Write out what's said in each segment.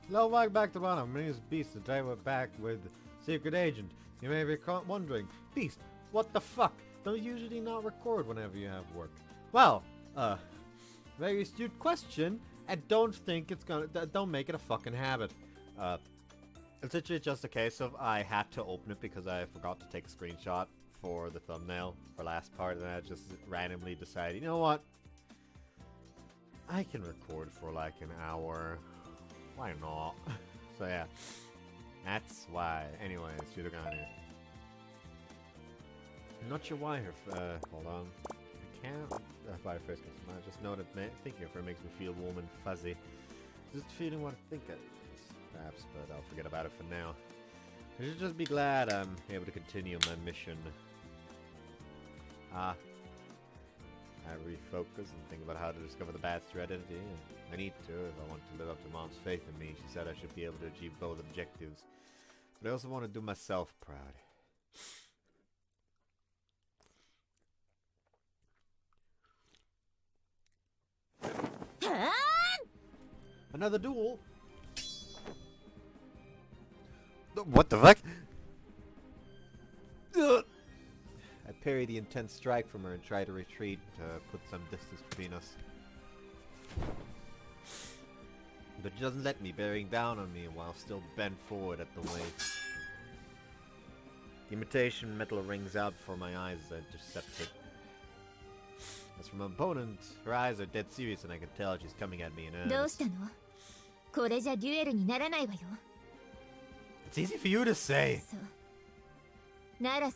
Hello, welcome back to Rana. My name is Beast, and today we're back with Secret Agent. You may be wondering, Beast, what the fuck? Don't you usually not record whenever you have work? Well, very astute question, and don't think it's gonna, don't make it a fucking habit. It's literally just a case of I had to open it because I forgot to take a screenshot for the thumbnail for last part, and I just randomly decided, you know what? I can record for like an hour. Why not? So yeah, that's why. Anyways, shoot a gun here. I'm not sure why her. Hold on. I can't. Why her face comes to mind. Just know that thinking of her makes me feel warm and fuzzy. Just feeling what I think it is, perhaps, but I'll forget about it for now. I should just be glad I'm able to continue my mission. I refocus and think about how to discover the Bat's identity. I need to if I want to live up to Mom's faith in me. She said I should be able to achieve both objectives. But I also want to do myself proud. Another duel? What the fuck? I parry the intense strike from her and try to retreat to put some distance between us. But she doesn't let me, bearing down on me while still bent forward at the waist. The imitation metal rings out before my eyes as I intercept it. As for my opponent, her eyes are dead serious and I can tell she's coming at me in earnest. It's easy for you to say. I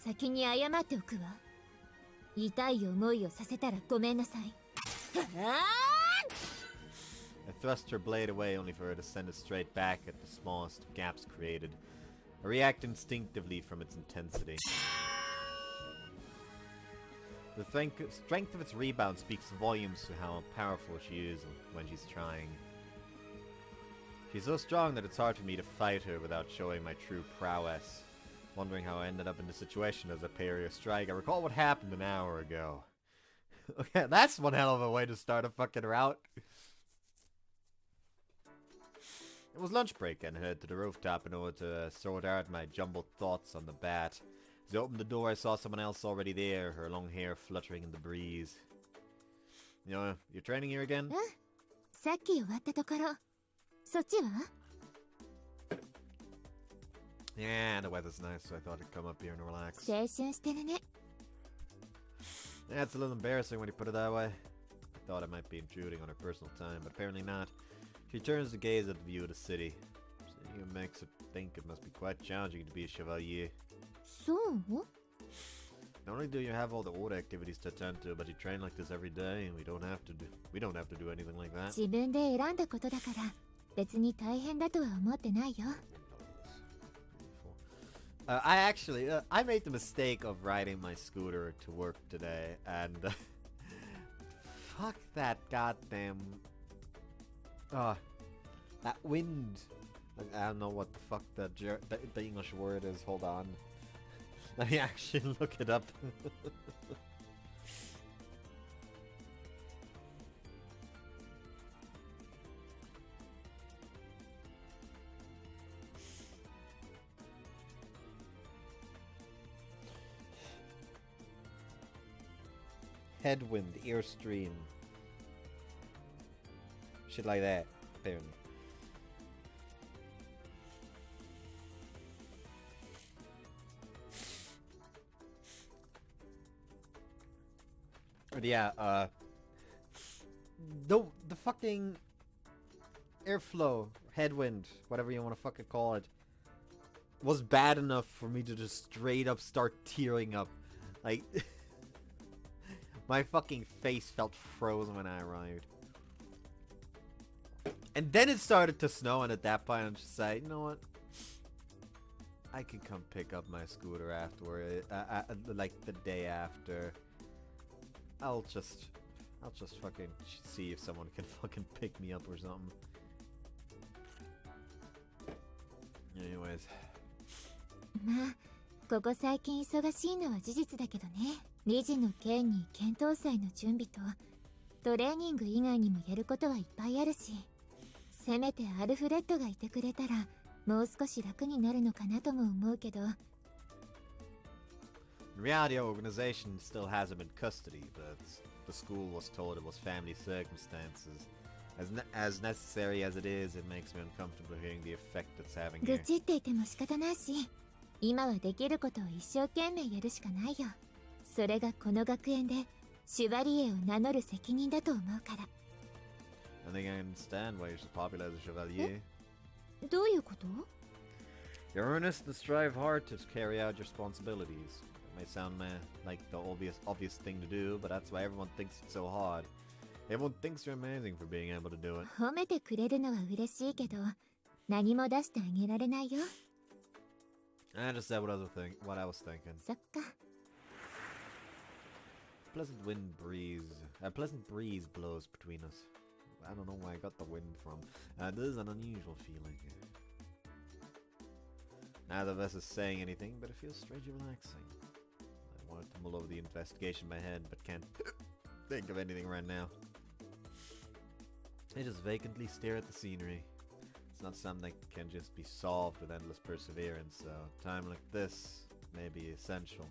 thrust her blade away only for her to send it straight back at the smallest gaps created. I react instinctively from its intensity. The strength of its rebound speaks volumes to how powerful she is when she's trying. She's so strong that it's hard for me to fight her without showing my true prowess. Wondering how I ended up in this situation as a parry or strike, I recall what happened an hour ago. Okay, that's one hell of a way to start a fucking route. It was lunch break and I headed to the rooftop in order to sort out my jumbled thoughts on the Bat. As I opened the door, I saw someone else already there, her long hair fluttering in the breeze. You know, you're training here again? Yeah, the weather's nice, so I thought I'd come up here and relax. Yeah, it's a little embarrassing when you put it that way. I thought I might be intruding on her personal time, but apparently not. She turns to gaze at the view of the city. Seeing it makes her think it must be quite challenging to be a chevalier. Not only do you have all the order activities to attend to, but you train like this every day, and we don't have to do anything like that. I made the mistake of riding my scooter to work today, and fuck that goddamn, that wind. I don't know what the fuck the English word is. Hold on, let me actually look it up. Headwind, airstream. Shit like that, apparently. But yeah, the fucking airflow, headwind, whatever you want to fucking call it, was bad enough for me to just straight up start tearing up. Like, my fucking face felt frozen when I arrived. And then it started to snow, and at that point I'm just like, you know what? I can come pick up my scooter afterward, like the day after. I'll just fucking see if someone can fucking pick me up or something. Anyways. ここ最近忙しいのは事実だけどね。理事の件に検討祭の準備とトレーニング以外にもやることはいっぱいあるし、せめてアルフレッドがいてくれたらもう少し楽になるのかなとも思うけど。 In reality, our organization still has him in custody, but the school was told it was family circumstances. As necessary as it is, it makes me uncomfortable hearing the effect it's having 愚 here. 痴っていても仕方ないし、今はできることを一生懸命やるしかないよ。それがこの学園でシュバリエを名乗る責任だと思うから。 I think I understand why you're so popular as a chevalier. どういうこと？ You're earnest and strive hard to carry out your responsibilities. It may sound like the obvious thing to do, but that's why everyone thinks it's so hard. Everyone thinks you're amazing for being able to do it. 褒めてくれるのは嬉しいけど、何も出してあげられないよ。 I just said what I was thinking. そっか。 Pleasant breeze blows between us. I don't know where I got the wind from. This is an unusual feeling. Neither of us is saying anything, but it feels strangely relaxing. I wanted to mull over the investigation in my head, but can't think of anything right now. I just vacantly stare at the scenery. It's not something that can just be solved with endless perseverance, so time like this may be essential.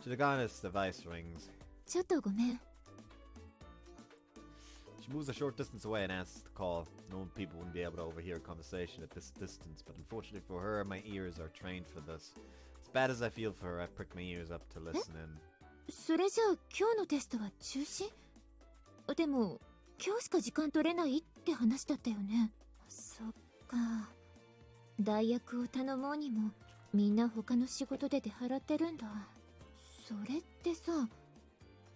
To be honest, the vice rings. ちょっとごめん。 She moves a short distance away and asks to call. Normal people wouldn't be able to overhear a conversation at this distance, but unfortunately for her, my ears are trained for this. As bad as I feel for her, I prick my ears up to listen in. それじゃあ今日のテストは中止？でも今日しか時間取れないって話だったよね。そっか。代役を頼もうにもみんな他の仕事で出払ってるんだ。それってさ、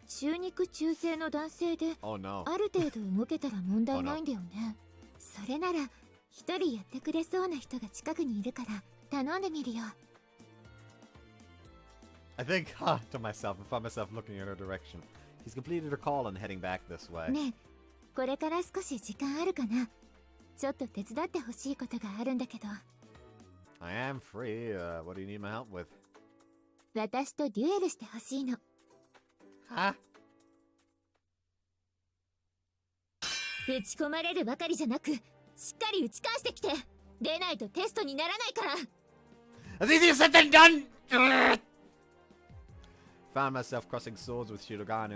中肉中背の男性で、Oh no. ある程度動けたら問題ないんだよね。それなら一人やってくれそうな人が近くにいるから頼んでみるよ。 I think to myself and found myself looking in her direction. He's completed her call and heading back this way. ねえ、これから少し時間あるかな。ちょっと手伝ってほしいことがあるんだけど。 I am free. What do you need my help with? 私とデュエルしてほしいの。 Huh? 打ち込まれるばかりじゃなく、しっかり打ち返してきて。出ないとテストにならないから。 That's easier said than done! Found myself crossing swords with Shirogane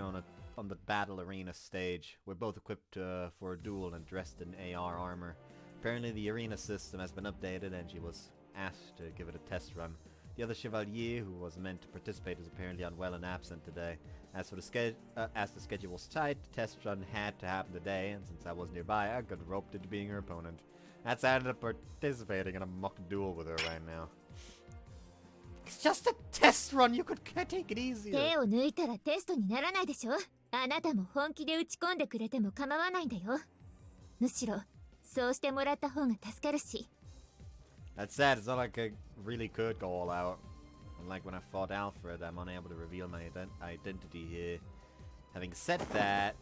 on the battle arena stage. We're both equipped for a duel and dressed in AR armor. Apparently the arena system has been updated and she was asked to give it a test run. The other chevalier who was meant to participate is apparently unwell and absent today. As the schedule was tight, the test run had to happen today, and since I was nearby, I got roped into being her opponent. That's how I ended up participating in a mock duel with her right now. It's just a test run, you can't take it easy. 手を抜いたらテストにならないでしょ。あなたも本気で打ち込んでくれても構わないんだよ。むしろそうしてもらった方が助かるし。 That said, it's not like I really could go all out. Unlike when I fought Alfred, I'm unable to reveal my identity here. Having said that...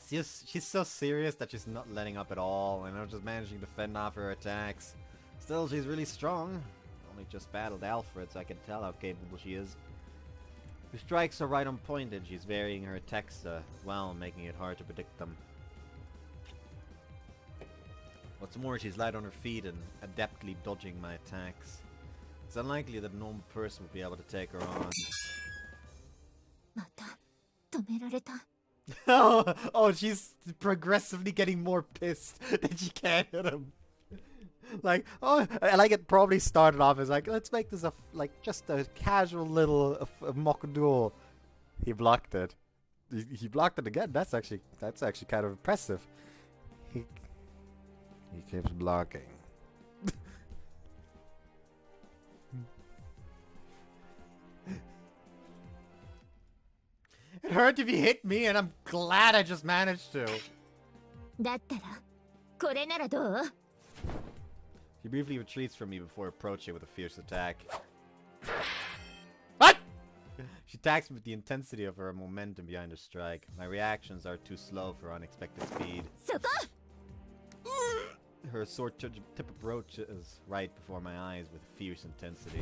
She's so serious that she's not letting up at all, and I'm just managing to fend off her attacks. Still, she's really strong. Only just battled Alfred, so I can tell how capable she is. Her strikes are right on point, and she's varying her attacks well, making it hard to predict them. What's more, she's light on her feet and adeptly dodging my attacks. It's unlikely that a normal person would be able to take her on. また止められた。oh, she's progressively getting more pissed that she can't hit him. Like, oh, I like it probably started off as like, let's make this just a casual little mock duel. He blocked it. He blocked it again. That's actually kind of impressive. He keeps blocking. It hurt if he hit me, and I'm glad I just managed to. だったらこれならどう？ He briefly retreats from me before approaching with a fierce attack. What? She attacks me with the intensity of her momentum behind her strike. My reactions are too slow for her unexpected speed. そこ！ Her sword tip approaches right before my eyes with fierce intensity.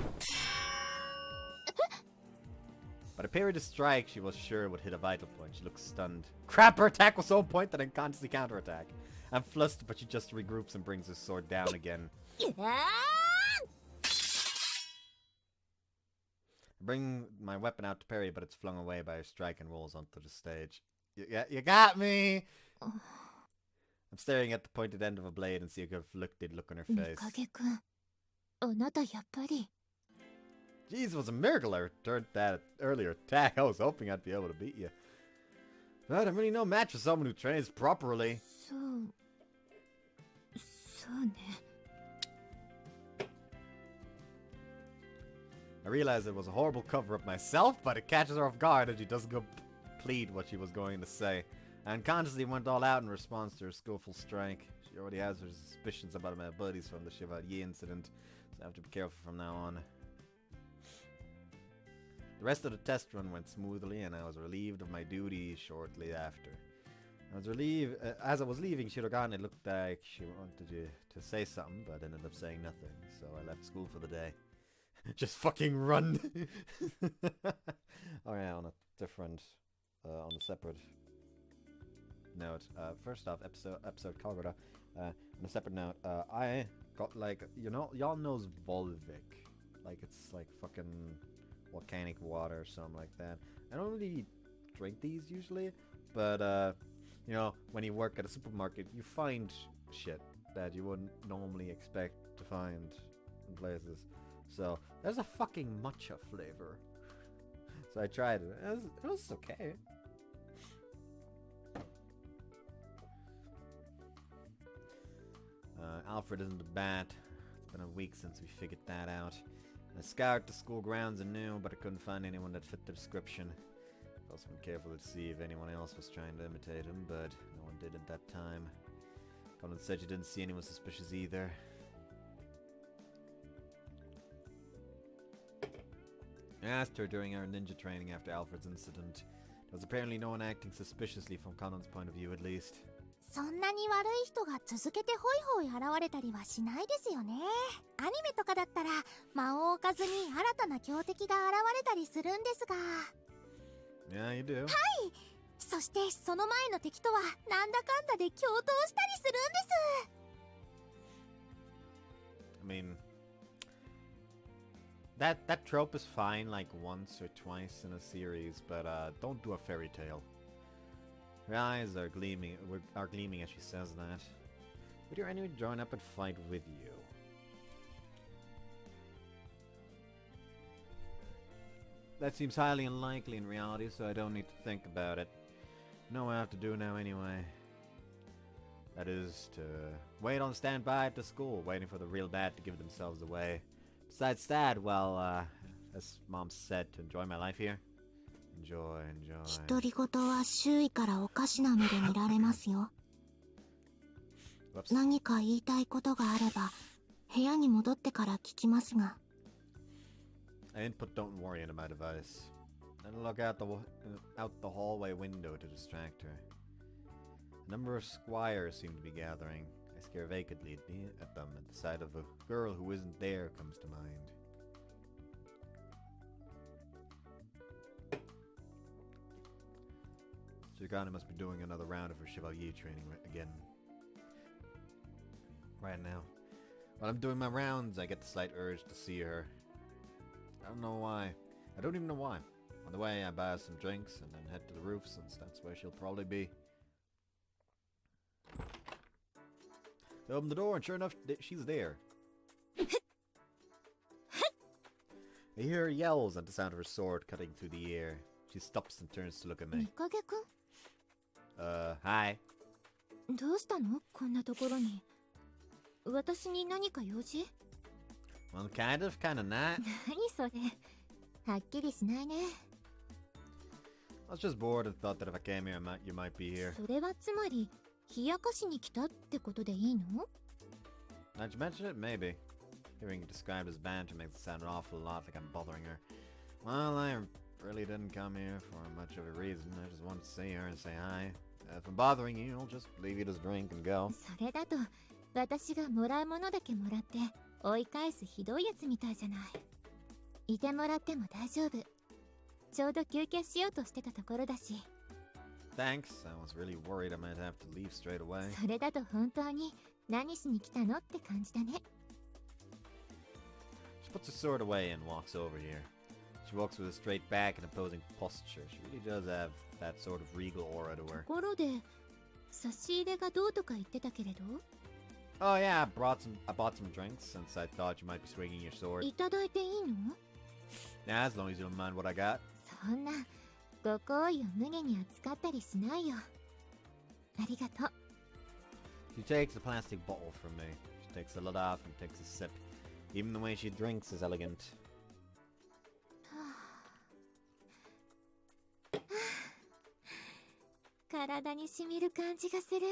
But a period of strike she was sure would hit a vital point. She looks stunned. Crap, her attack was so on point that I can constantly counterattack. I'm flustered, but she just regroups and brings her sword down again. I bring my weapon out to parry, but it's flung away by her strike and rolls onto the stage. You got me! I'm staring at the pointed end of a blade and see a conflicted look on her face. Jeez, it was a miracle I returned that earlier attack. I was hoping I'd be able to beat you. But I'm really no match for someone who trains properly. I realized it was a horrible cover-up myself, but it catches her off guard and she doesn't complete what she was going to say. I unconsciously went all out in response to her skillful strike. She already has her suspicions about my abilities from the Chevalier incident, so I have to be careful from now on. The rest of the test run went smoothly, and I was relieved of my duty shortly after. As I was leaving Shirogane, it looked like she wanted to say something, but ended up saying nothing, so I left school for the day. Just fucking run! Alright, on a separate note. First off, episode Kagura. On a separate note, I got like, y'all knows Volvic. Like, it's like fucking volcanic water or something like that. I don't really drink these usually, but when you work at a supermarket, you find shit that you wouldn't normally expect to find in places. So there's a fucking matcha flavor. So I tried it. It was okay. Alfred isn't a bat. It's been a week since we figured that out. I scoured the school grounds anew, but I couldn't find anyone that fit the description. I also been careful to see if anyone else was trying to imitate him, but no one did at that time. Colin said she didn't see anyone suspicious either. I asked her during our ninja training after Alfred's incident. There was apparently no one acting suspiciously from Colin's point of view, at least. そんなに悪い人が続けてホイホイ現れたりはしないですよね。アニメとかだったら魔王を置かずに新たな強敵が現れたりするんですが。Yeah, you do. はい。そしてその前の敵とはなんだかんだで共闘したりするんです。I mean, that trope is fine like once or twice in a series, but don't do a fairy tale. Her eyes are gleaming as she says that. Would your enemy join up and fight with you? That seems highly unlikely in reality, so I don't need to think about it. I know what I have to do now anyway. That is to wait on standby at the school, waiting for the real bad to give themselves away. Besides that, well, as Mom said, to enjoy my life here. Enjoy. 独り言は周囲からおかしな目で見られますよ。何か言いたいことがあれば部屋に戻ってから聞きますが。I input don't worry into my device. Then look out the hallway window to distract her. A number of squires seem to be gathering. I stare vacantly at them, and the sight of a girl who isn't there comes to mind. Shirogane must be doing another round of her Chevalier training again. Right now. While I'm doing my rounds, I get the slight urge to see her. I don't know why. I don't even know why. On the way, I buy some drinks and then head to the roof, since that's where she'll probably be. I open the door, and sure enough, she's there. I hear her yells at the sound of her sword cutting through the air. She stops and turns to look at me. Hi. どうしたのこんなところに。私に何か用事 Well, kind of not. 何それ。はっきりしないね。I was just bored and thought that if I came here, you might be here. それはつまり、冷やかしに来たってことでいいの Now you mention it, maybe. Hearing it described as banter makes it sound an awful lot like I'm bothering her. Well, I really didn't come here for much of a reason. I just wanted to see her and say hi. If I'm bothering you, I'll just leave you to drink and go. それだと、私がもらうものだけもらって追い返すひどいやつみたいじゃない。いてもらっても大丈夫。ちょうど休憩しようとしてたところだし。 Thanks. I was really worried I might have to leave straight away. それだと本当に何しに来たのって感じだね。 She puts her sword away and walks over here. She walks with a straight back and imposing posture. She really does have that sort of regal aura to と her. ころで差し入れがどうとか言ってたけれど。 Oh yeah, I bought some drinks since I thought you might be swinging your sword. いただいていいの？ Nah, as long as you don't mind what I got. そんなご好意を無下に扱ったりしないよ。ありがとう。 She takes a plastic bottle from me. She takes the lid off and takes a sip. Even the way she drinks is elegant. 体にしみる感じがする。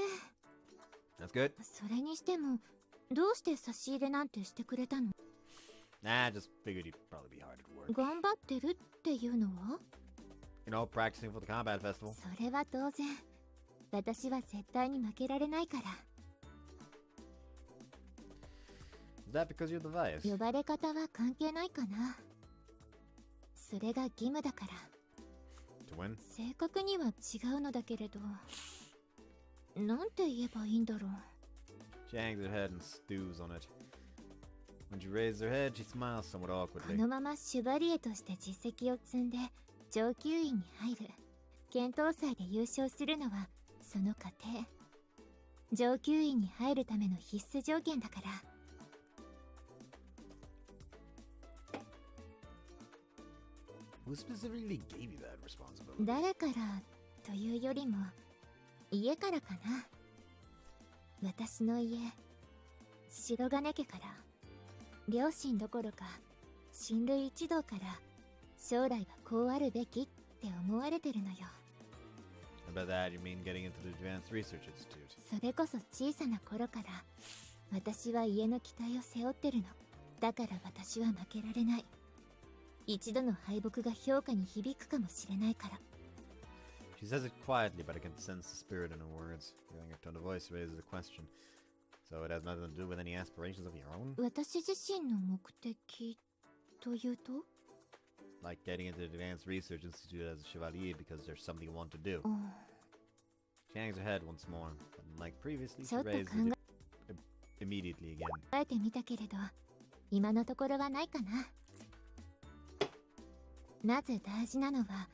That's good. それにしてもどうして差し入れなんてしてくれたの？ Nah, I just figured you'd probably be hard at work. 頑張ってるっていうのは？ You know, practicing for the combat festival. それは当然。私は絶対に負けられないから。 Is that because you're the vice? 呼ばれ方は関係ないかな。それが義務だから。 To win? 正確には違うのだけれど、なんて言えばいいんだろう。 She hangs her head and stews on it. When she raises her head, she smiles somewhat こ awkwardly. のままシュバリエとして実績を積んで上級院に入る。剣闘祭で優勝するのはその過程。上級院に入るための必須条件だから。 Who specifically gave you that responsibility? 誰からというよりも家からかな。私の家、白金家から。両親どころか親類一同から将来はこうあるべきって思われてるのよ。 And by that, you mean getting into the Advanced Research Institute. それこそ小さな頃から私は家の期待を背負ってるの。だから私は負けられない。一度の敗北が評価に響くかもしれないから。 She says it quietly, but I can sense the spirit in her words. Hearing her tone of voice raises a question. So it has nothing to do with any aspirations of your own? 私自身の目的というと？ Like getting into the Advanced Research Institute as a Chevalier because there's something you want to do. うん、 She hangs her head once more, but like previously, ち she ょっと raises 考 it immediately again. えてみたけれど今のところはないかな。まず大事なのは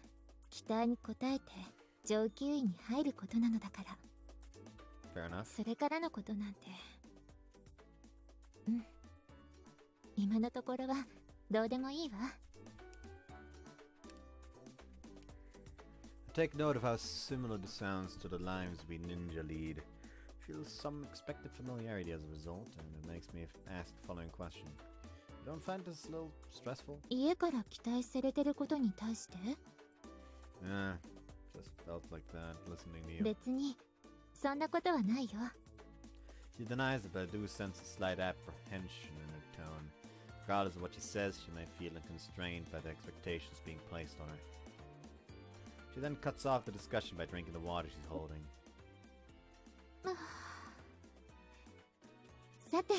期待に応えて上級院に入ることなのだから。 Fair enough. それからのことなんて、うん、今のところはどうでもいいわ。 I take note of how similar this sounds to the lives we ninja lead. Feels some expected familiarity as a result, and it makes me ask the following question. You don't find this a little stressful? 家から期待されてることに対して？ Yeah, just felt like that listening to you. 別にそんなことはないよ。 She denies it, but I do sense a slight apprehension in her tone. Regardless of what she says, she may feel constrained by the expectations being placed on her. She then cuts off the discussion by drinking the water she's holding. さて、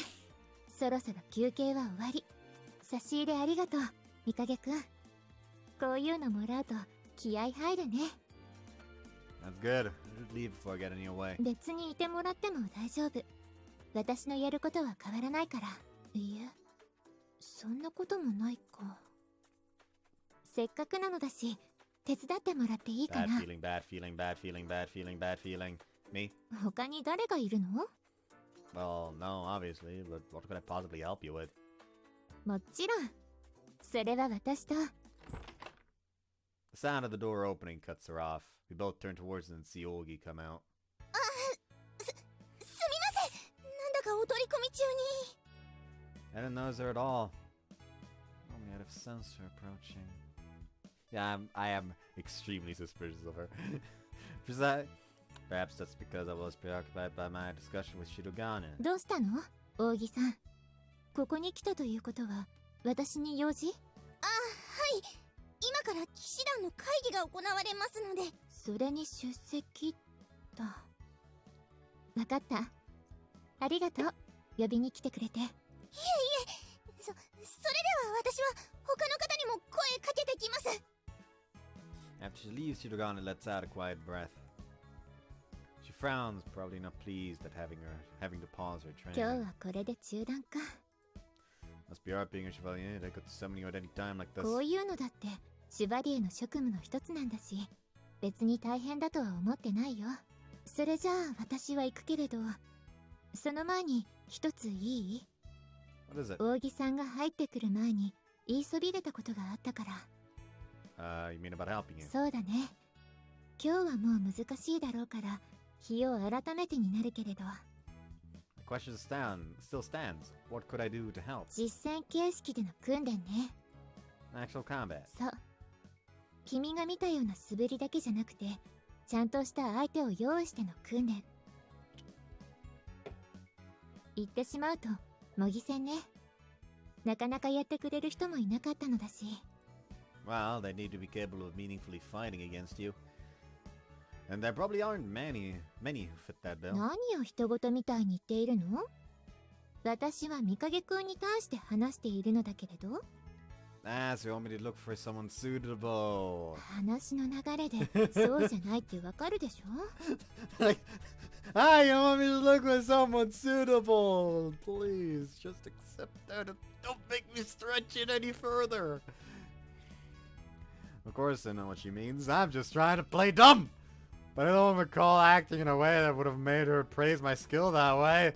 そろそろ休憩は終わり。差し入れありがとう、三影くん。こういうのもらうと気合入るね。 That's good. I should leave before I get in your way. 別にいてもらっても大丈夫。私のやることは変わらないから。いえ、そんなこともないか。せっかくなのだし、手伝ってもらっていいか Bad な。 feeling, bad feeling, bad feeling, bad feeling, bad feeling. Me? 他に誰がいるの？ Well, no, obviously, but what could I possibly help you with? もちろん。それは私と。 The sound of the door opening cuts her off. We both turn towards her and see Olgi come out. すみません。なんだかお取り込み中に。 I didn't notice her at all. Only I'd have sensed her approaching. Yeah, I am extremely suspicious of her. Perhaps that's because I was preoccupied by my discussion with Shirogane. どうしたの？扇さん。ここに来たということは、私に用事？はい。今から騎士団の会議が行われますので。それに出席だ。わかった。ありがとう。呼びに来てくれて。いえいえ。それでは私は他の方にも声かけてきます。After she leaves, Shirogane lets out a quiet breath. She frowns, probably not pleased at having to pause her 今日 training. はこれで中断か。 Must be art being a chevalier. They could summon you at any time like this. こういうのだってシュバリエの職務の一つなんだし、別に大変だとは思ってないよ。それじゃあ私は行くけれど、その前に一ついい？ What is it? 扇さんが入ってくる前に言いそびれたことがあったから。You mean about helping you? そうだね。今日はもう難しいだろうから日を改めてになるけれど。 The question still stands. What could I do to help? 実戦形式での訓練ね。 Actual combat. そう。君が見たような素振りだけじゃなくて、ちゃんとした相手を用意しての訓練。言ってしまうと模擬戦ね。なかなかやってくれる人もいなかったのだし。 Well, they need to be capable of meaningfully fighting against you. And there probably aren't many who fit that bill. 何を人事みたいに言っているの？私は御影くんに対して話しているのだけれど。Ah, so you want me to look for someone suitable. 話の流れでそうじゃないってわかるでしょ？ Like, you want me to look for someone suitable. Please, just accept that and don't make me stretch it any further. Of course I know what she means. I'm just trying to play dumb. But I don't recall acting in a way that would have made her praise my skill that way.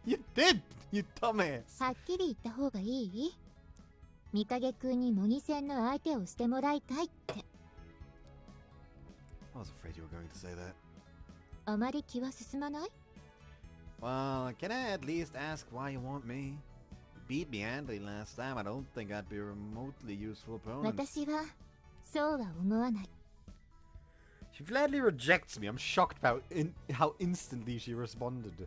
You did, you dumbass. はっきり言った方がいい？御影くんに模擬戦の相手をしてもらいたいって。 I was afraid you were going to say that. あまり気は進まない？ Well, can I at least ask why you want me? You beat me handily last time. I don't think I'd be a remotely useful opponent. 私はそうは思わない。 She flatly rejects me. I'm shocked about how instantly she responded.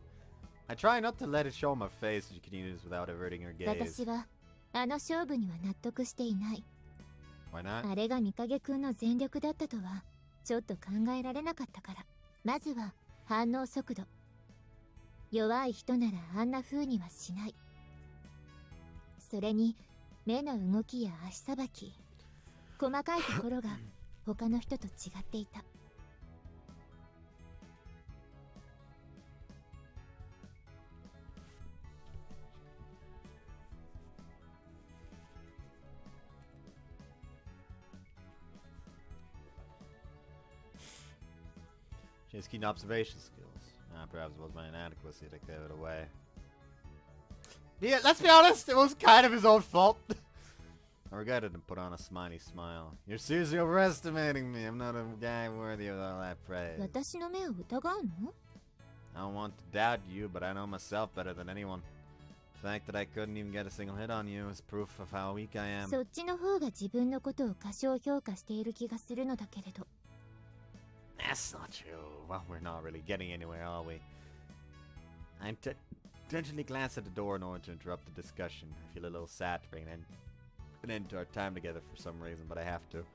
I try not to let it show on my face as she continues without averting her gaze. 私はあの勝負には納得していない。 Why not? あれが御影くんの全力だったとはちょっと考えられなかったから。まずは反応速度。弱い人ならあんな風にはしない。それに目の動きや足さばき、細かいところが他の人と違っていた。 She has keen observation skills. Perhaps it was my inadequacy that gave it away. Yeah, let's be honest, it was kind of his own fault. I regretted and put on a smiley smile. You're seriously overestimating me. I'm not a guy worthy of all that praise. 私の目を疑うの？ I don't want to doubt you, but I know myself better than anyone. The fact that I couldn't even get a single hit on you is proof of how weak I am. そっちの方が自分のことを過小評価している気がするのだけれど。 That's not true. Well, we're not really getting anywhere, are we? I intentionally glance at the door in order to interrupt the discussion. I feel a little sad to bring an end to our time together for some reason, but I have to.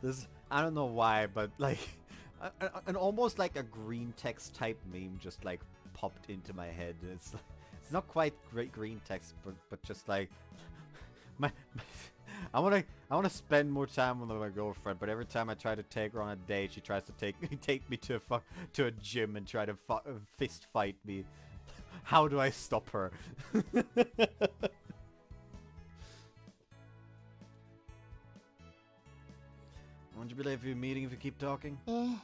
This, I don't know why, but like, an almost like a green text type meme just like popped into my head. It's not quite great green text, but just like I wanna spend more time with my girlfriend, but every time I try to take her on a date, she tries to take me to a gym and try to fist fight me. How do I stop her? Won't you be late for your meeting if you keep talking? If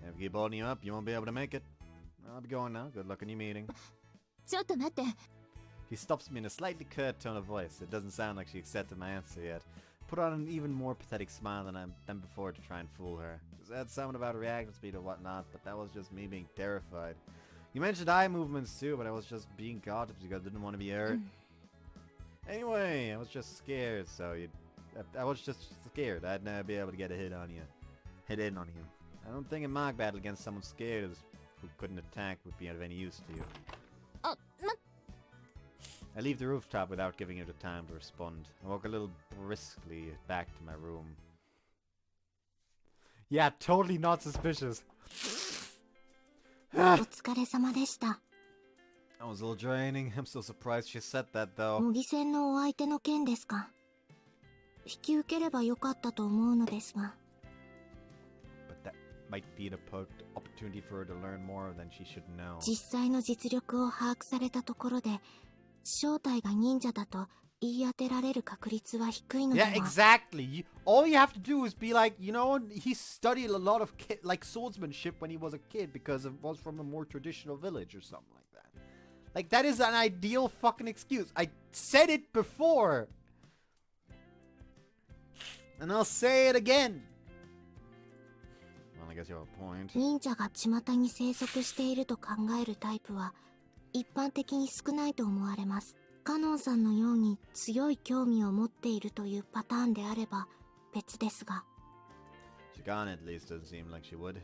I keep holding you up, you won't be able to make it. I'll be going now. Good luck in your meeting. ちょっと待って。 He stops me in a slightly curt tone of voice. It doesn't sound like she accepted my answer yet. Put on an even more pathetic smile than before to try and fool her. She said something about reaction speed or whatnot, but that was just me being terrified. You mentioned eye movements too, but I was just being cautious because I didn't want to be hurt. Anyway, I was just scared, I was just scared I'd never be able to get a hit in on you. I don't think a mock battle against someone scared who couldn't attack would be of any use to you. I leave the rooftop without giving her the time to respond. I walk a little briskly back to my room. Yeah, totally not suspicious. お疲れ様でした。That was a little draining. I'm so surprised she said that though. 模擬戦のお相手の件ですか。引き受ければよかったと思うのですが。But that might be an opportunity for her to learn more than she should know. 実際の実力を把握されたところで、正体が忍者だと言い当てられる確率は低いのでは。Yeah, exactly. All you have to do is be like, you know, he studied a lot of like swordsmanship when he was a kid because it was from a more traditional village or something like that. Like, that is an ideal fucking excuse. I said it before. And I'll say it again. Well, I guess you have a point. 忍者が巷に生息していると考えるタイプは一般的に少ないと思われます。カノンさんのように強い興味を持っているというパターンであれば別ですが。Shigane at least doesn't seem like she would.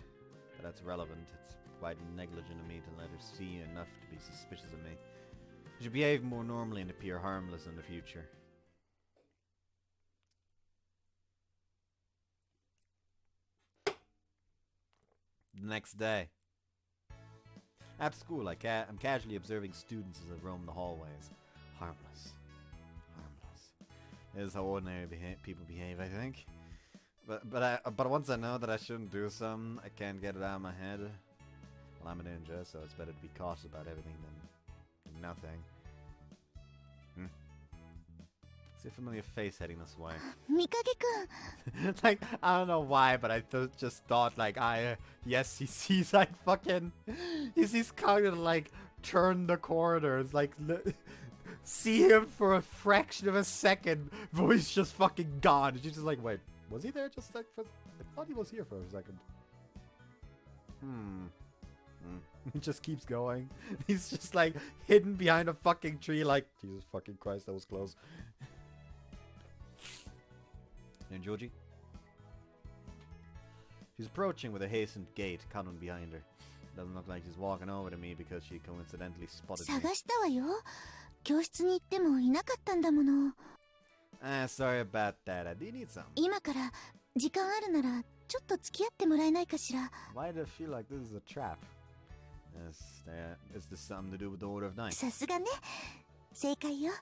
But that's relevant. It's quite negligent of me to let her see enough to be suspicious of me. She should behave more normally and appear harmless in the future. The next day. At school, I'm casually observing students as they roam the hallways. Harmless. Harmless. This is how ordinary people behave, I think. But once I know that I shouldn't do something, I can't get it out of my head. Well, I'm a ninja, so it's better to be cautious about everything than nothing. See a familiar face heading this way. Mikage-kun! Like, I don't know why, but I just thought, like, yes, he sees, like, fucking... He sees Kagura, like, turn the corners, like, see him for a fraction of a second, but he's just fucking gone. And she's just like, wait, was he there just, like, for... I thought he was here for a second. He just keeps going. He's just, like, hidden behind a fucking tree, like, Jesus fucking Christ, that was close. And Georgie? She's approaching with a hastened gait, Kanon behind her. Doesn't look like she's walking over to me because she coincidentally spotted me. 探したわよ。教室に行ってもいなかったんだもの。Sorry about that. I do need some. 今から時間あるならちょっと付き合ってもらえないかしら。Why do I feel like this is a trap? Is this something to do with the Order of Night? さすがね。正解よ。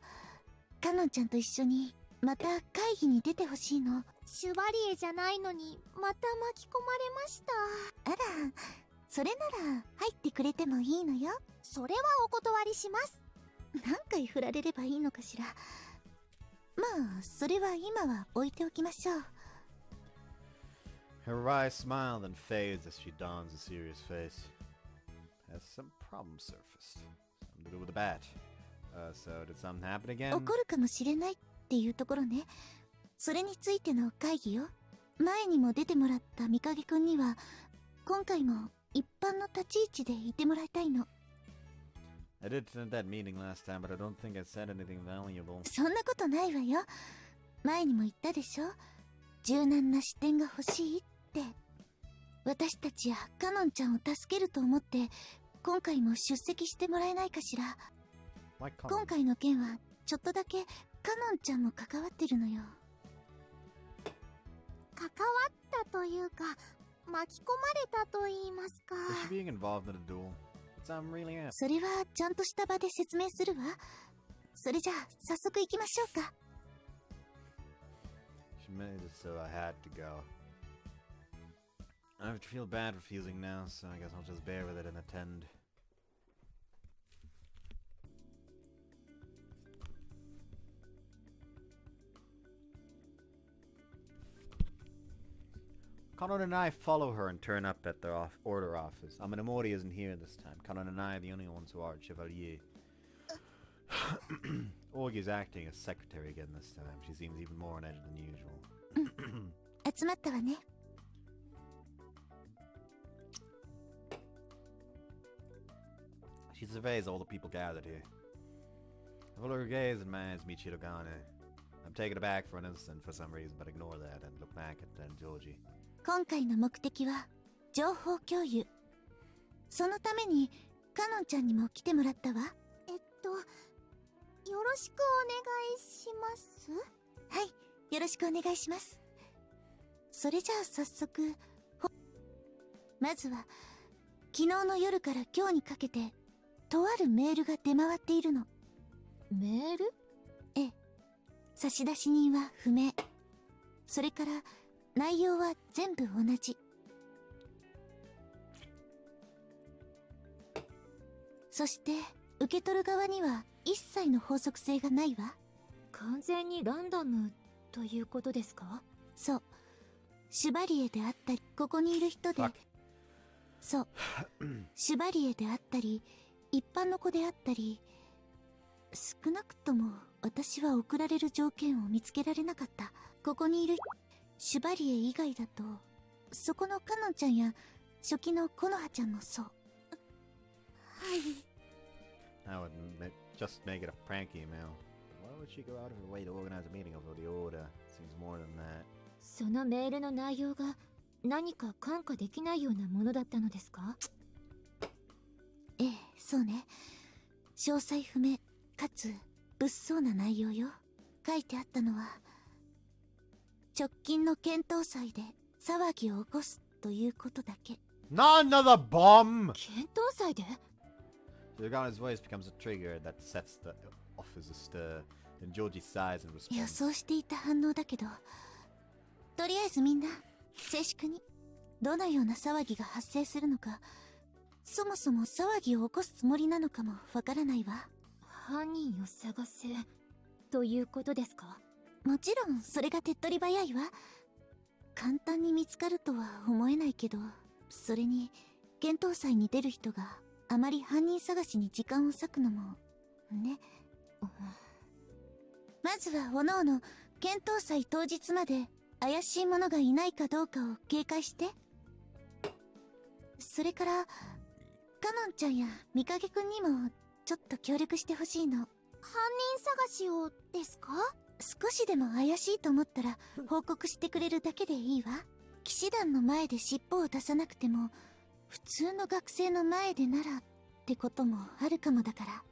カノンちゃんと一緒にまた会議に出てほしいの。シュバリエじゃないのにまた巻き込まれました。あら、それなら入ってくれてもいいのよ。それはお断りします。何回振られればいいのかしら。まあ、それは今は置いておきましょう。Her wry smile then fades as she dons a serious face. Has some problem surfaced. Something to do with the bat. So did something happen again? 怒るかもしれないっていうところね。それについての会議よ。前にも出てもらった三影くんには今回も一般の立ち位置でいてもらいたいの。I did attend that meeting last time, but I don't think I said anything valuable. そんなことないわよ。前にも言ったでしょ。柔軟な視点が欲しいって。私たちやカノンちゃんを助けると思って今回も出席してもらえないかしら。今回の件はちょっとだけカノンちゃんも関わってるのよ。関わったというか巻き込まれたと言いますか。Is she being involved in a duel? It's really asked. それはちゃんとした場で説明するわ。それじゃあ早速行きましょうか。She made it so I had to go. I feel bad refusing now, so I guess I'll just bear with it and attend. Kanon and I follow her and turn up at the order office. Aminamori isn't here this time. Kanon and I are the only ones who are Chevalier. Orgi's acting as secretary again this time. She seems even more on edge than usual. 集まったわね。She surveys all the people gathered here. I follow her gaze and my eyes meet Shirogane. I'm taken aback for an instant for some reason, but ignore that and look back at Tenjoji. 今回の目的は情報共有。そのためにカノンちゃんにも来てもらったわ。よろしくお願いします。はい、よろしくお願いします。それじゃあ早速、まずは昨日の夜から今日にかけてとあるメールが出回っているの。メール？ええ。差出人は不明。それから内容は全部同じ。そして受け取る側には一切の法則性がないわ。完全にランダムということですか？そう。シュバリエであったり、ここにいる人で、そう。シュバリエであったり、一般の子であったり、少なくとも私は送られる条件を見つけられなかった。ここにいるシュバリエ以外だと、そこのカノンちゃんや初期のコノハちゃんもそう。はい。I would just make it a prank email. Why would she go out of her way to organize a meeting of the order? Seems more than that. そのメールの内容が何か看過できないようなものだったのですか？ええ、そうね。詳細不明、かつ物騒な内容よ。書いてあったのは、直近の検討祭で騒ぎを起こすということだけ。Not another bomb! 検討祭で？ Yagana's voice becomes a trigger that sets the off as a stir, and Georgie sighs in 予 response. 想していた反応だけど、とりあえずみんな、静粛に、どのような騒ぎが発生するのか、そもそも騒ぎを起こすつもりなのかもわからないわ。犯人を探せということですか？もちろんそれが手っ取り早いわ。簡単に見つかるとは思えないけど、それに検討祭に出る人があまり犯人探しに時間を割くのもね。まずはおのおの検討祭当日まで怪しい者がいないかどうかを警戒して。それからカノンちゃんやミカゲくんにもちょっと協力してほしいの。犯人探しをですか？少しでも怪しいと思ったら報告してくれるだけでいいわ。騎士団の前で尻尾を出さなくても普通の学生の前でならってこともあるかもだから。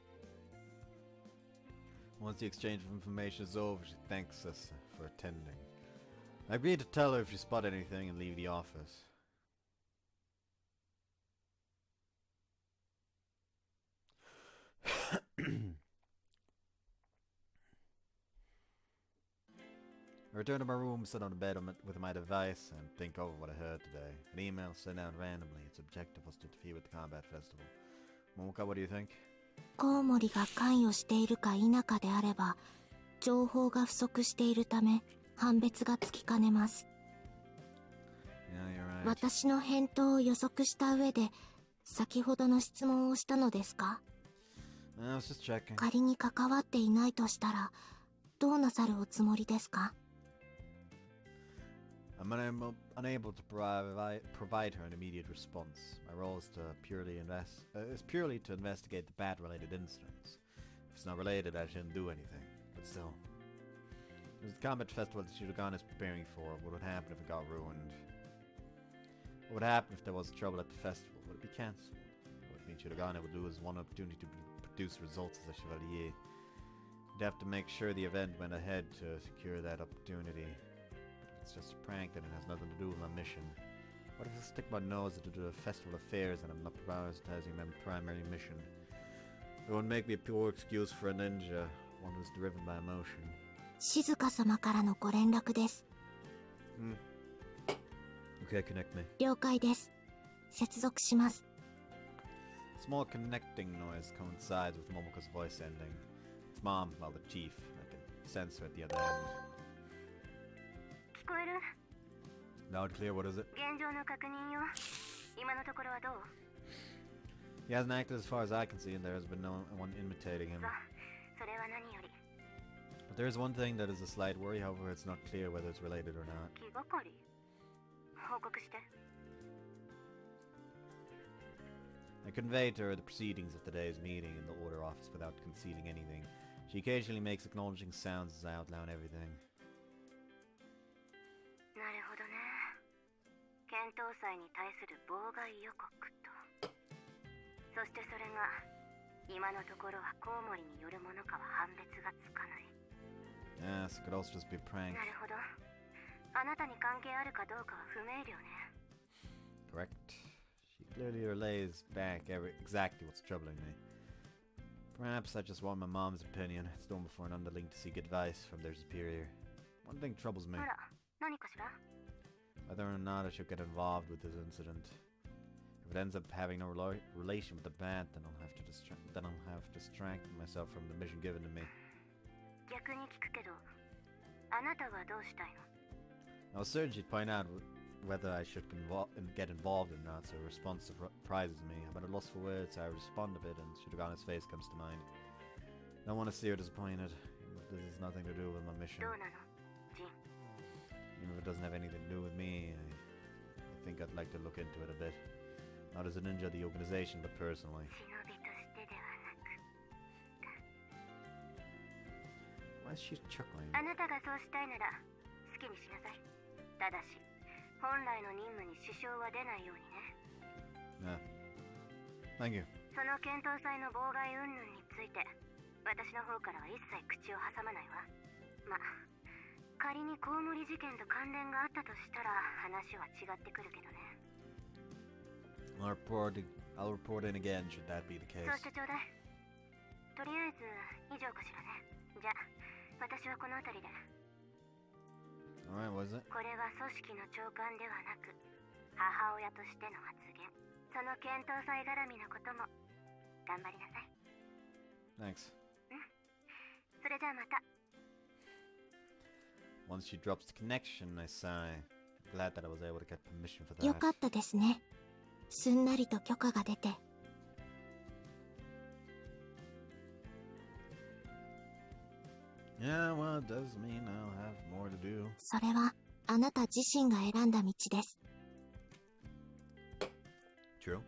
Once the exchange of information is over, she thanks us for attending. I agreed to tell her if she spot anything and leave the office. I return to my room, sit on the bed with my device, and think over what I heard today. An email sent out randomly. Its objective was to interfere with the combat festival. Momoka, what do you think? コウモリが関与しているか否かであれば、情報が不足しているため、判別がつきかねます。Yeah, you're right. 私の返答を予測した上で、先ほどの質問をしたのですか？ I was just checking. 仮に関わっていないとしたら、どうなさるおつもりですか？ I'm unable to provide her an immediate response. My role is purely to investigate the bat-related incidents. If it's not related, I shouldn't do anything. But still, there's the combat festival that Shirogane is preparing for. What would happen if it got ruined? What would happen if there was trouble at the festival? Would it be cancelled? What would mean Shirogane would lose one opportunity to produce results as a chevalier. You'd have to make sure the event went ahead to secure that opportunity. It's just a prank and it has nothing to do with my mission. What if I stick my nose into the festival affairs and I'm not prioritizing my primary mission? It would make me a poor excuse for a ninja, one who's driven by emotion. 静香様からのご連絡です。Okay, connect me. 了解です。接続します。Small connecting noise coincides with Momoko's voice ending. It's Mom, well, the chief. I can sense her at the other end. 聞こえる？ Loud clear, what is it? 現状の確認よ。今のところはどう？ He hasn't acted as far as I can see, and there has been no one imitating him. そう、それは何より。 But there is one thing that is a slight worry, however, it's not clear whether it's related or not. 気がかり？報告して。 I conveyed to her the proceedings of today's meeting in the order office without concealing anything. She occasionally makes acknowledging sounds as I outline everything. なるほどね。検討祭に対する妨害予告と。そしてそれが今のところはコウモリによるものかは判別がつかない。 Yes, it could also just be a prank. なるほど。あなたに関係あるかどうかは不明瞭ね。 Correct. She clearly relays back exactly what's troubling me. Perhaps I just want my mom's opinion. It's done before an underling to seek advice from their superior. One thing troubles me. あら、何かしら？ Whether or not I should get involved with this incident. If it ends up having no relation with the bat, then I'll have to distract myself from the mission given to me. 逆に聞くけど、あなたはどうしたいの？ I was certain she'd point out whether I should get involved or not, so her response surprises me. I'm at a loss for words, so I respond a bit, and Shirogana's face comes to mind. I don't want to see her disappointed. This has nothing to do with my mission. どうなの？ジン。 Even if it doesn't have anything to do with me, I think I'd like to look into it a bit. Not as a ninja of the organization, but personally. 忍びとしてではなく。 Why is she chuckling? あなたがそうしたいなら好きにしなさい。ただし、本来の任務に支障は出ないようにね。Thank you. その検討祭の妨害云々について、私の方からは一切口を挟まないわ。ま、仮にコウモリ事件と関連があったとしたら話は違ってくるけどね。I'll report in again should that be the case. そうしてちょうだい。とりあえず以上かしらね。じゃあ、私はこの辺りで。Alright, what is it? これは組織の長官ではなく、母親としての発言。その検討祭絡みのことも頑張りなさい。Thanks. それじゃあまた。 Once she drops the connection, I sigh. Glad that I was able to get permission for that. よかったですね。すんなりと許可が出て。Yeah, well, it does mean I'll have more to do. それはあなた自身が選んだ道です。True.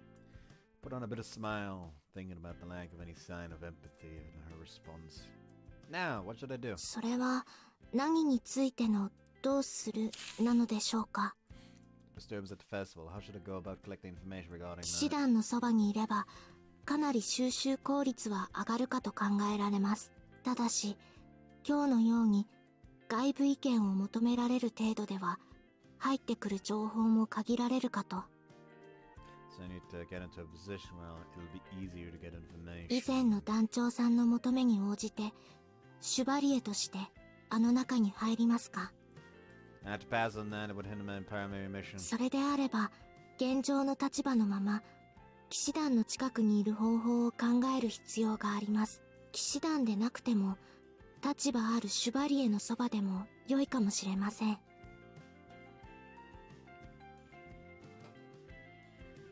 Put on a bit of smile, thinking about the lack of any sign of empathy in her response. Now, what should I do? それは何についてのどうするなのでしょうか。Disturbance at the festival. How should I go about collecting information regarding 騎士 that? 団のそばにいればかなり収集効率は上がるかと考えられます。ただし今日のように外部意見を求められる程度では入ってくる情報も限られるかと。So I need to get into a position where it'll be easier to get 以 information. 前の団長さんの求めに応じてシュバリエとしてあの中に入りますか。 I had to pass on that. It would hinder my primary mission. それであれば現状の立場のまま騎士団の近くにいる方法を考える必要があります。騎士団でなくても立場あるシュバリエのそばでも良いかもしれません。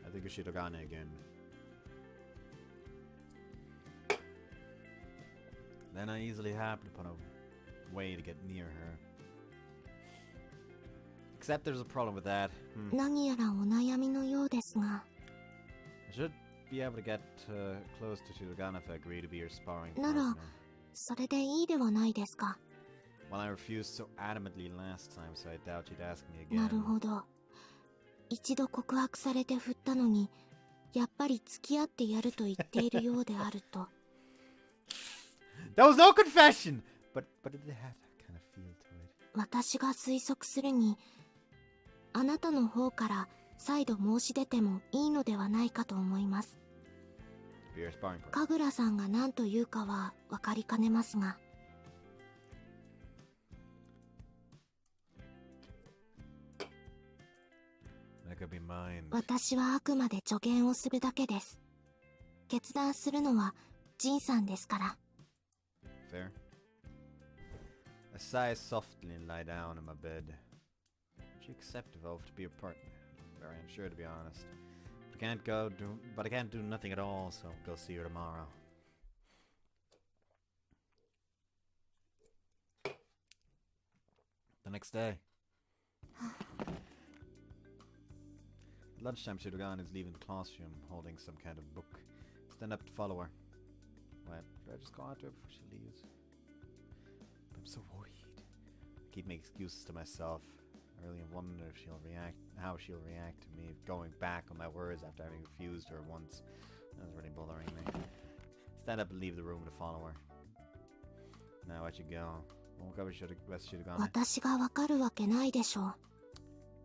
I think we should have gone again. Then I easily happened upon a way to get near her. Except there's a problem with that. 何やらお悩みのようですが。 I should be able to get close to Shirogana if I agree to be her sparring なら partner. それでいいではないですか。 Well, I refused so adamantly last time, so I doubt you'd ask me なる again. ほど。一度告白されて振ったのにやっぱり付き合ってやると言っているようであると。That was no confession! But it did have that kind of feel to it. 私が推測するにあなたの方から再度申し出てもいいのではないかと思います。 Be your sparring partner. 神楽さんが何と言うかは分かりかねますが。 That could be mine. 私はあくまで助言をするだけです。決断するのはジンさんですから。 Fair. I sigh softly and lie down in my bed. She accepted of to be a partner. Very unsure, to be honest. But I can't do nothing at all, so I'll go see her tomorrow. The next day. At lunchtime, Shirogane is leaving the classroom, holding some kind of book. Stand up to follow her. What? Do I just go out to her before she leaves? I'm so worried. I keep making excuses to myself. I really wonder if how she'll react to me going back on my words after having refused her once. That's really bothering me. Stand up and leave the room to follow her. Now I should go. West should have gone. 私がわかるわけないでしょう。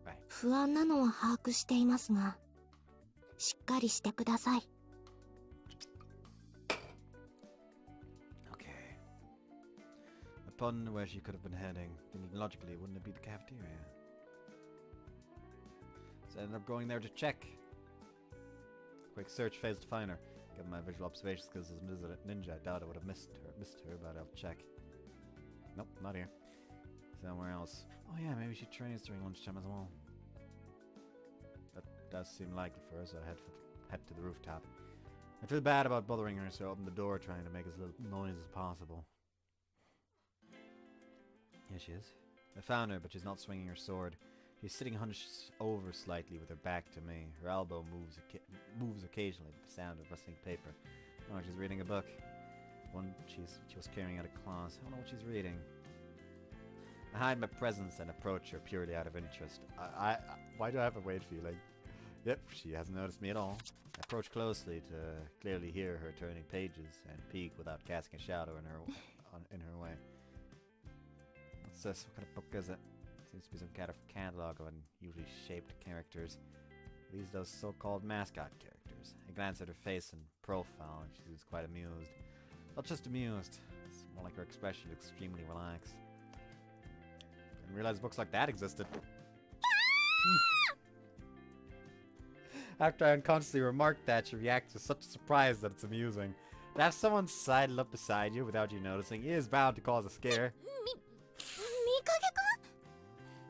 Right. 不安なのは把握していますが、しっかりしてください。upon where she could have been heading, thinking logically, wouldn't it be the cafeteria? So I ended up going there to check. Quick search fails to find her. Given my visual observation skills as a ninja, I doubt I would have missed her, but I'll check. Nope, not here. Somewhere else. Oh yeah, maybe she trains during lunchtime as well. That does seem likely for her, so I head to the rooftop. I feel bad about bothering her, so I open the door trying to make as little noise as possible. Here she is. I found her, but she's not swinging her sword. She's sitting hunched over slightly with her back to me. Her elbow moves occasionally with the sound of rustling paper. Oh, she's reading a book. She was carrying out a class. I don't know what she's reading. I hide my presence and approach her purely out of interest. Why do I have a weird feeling? Yep, she hasn't noticed me at all. I approach closely to clearly hear her turning pages and peek without casting a shadow in her way. What's this? What kind of book is it? Seems to be some kind of catalog of unusually shaped characters. These those so-called mascot characters. I glance at her face and profile, and she seems quite amused. Not just amused. It's more like her expression extremely relaxed. Didn't realize books like that existed. After I unconsciously remarked that, she reacts with such surprise that it's amusing. To have someone sidle up beside you without you noticing is bound to cause a scare.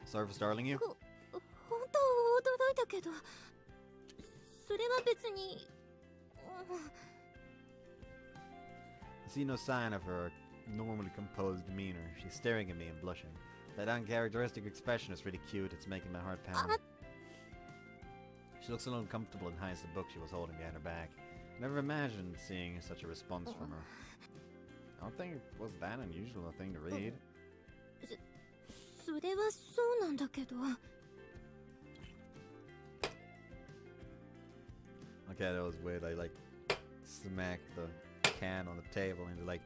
Sorry for startling you. 本当は驚いたけど、それは別に。I see no sign of her normally composed demeanor. She's staring at me and blushing. That uncharacteristic expression is really cute. It's making my heart pound. She looks a little uncomfortable and hides the book she was holding behind her back. I never imagined seeing such a response from her. I don't think it was that unusual a thing to read. それはそうなんだけど。Okay, that was weird. I smacked the can on the table and it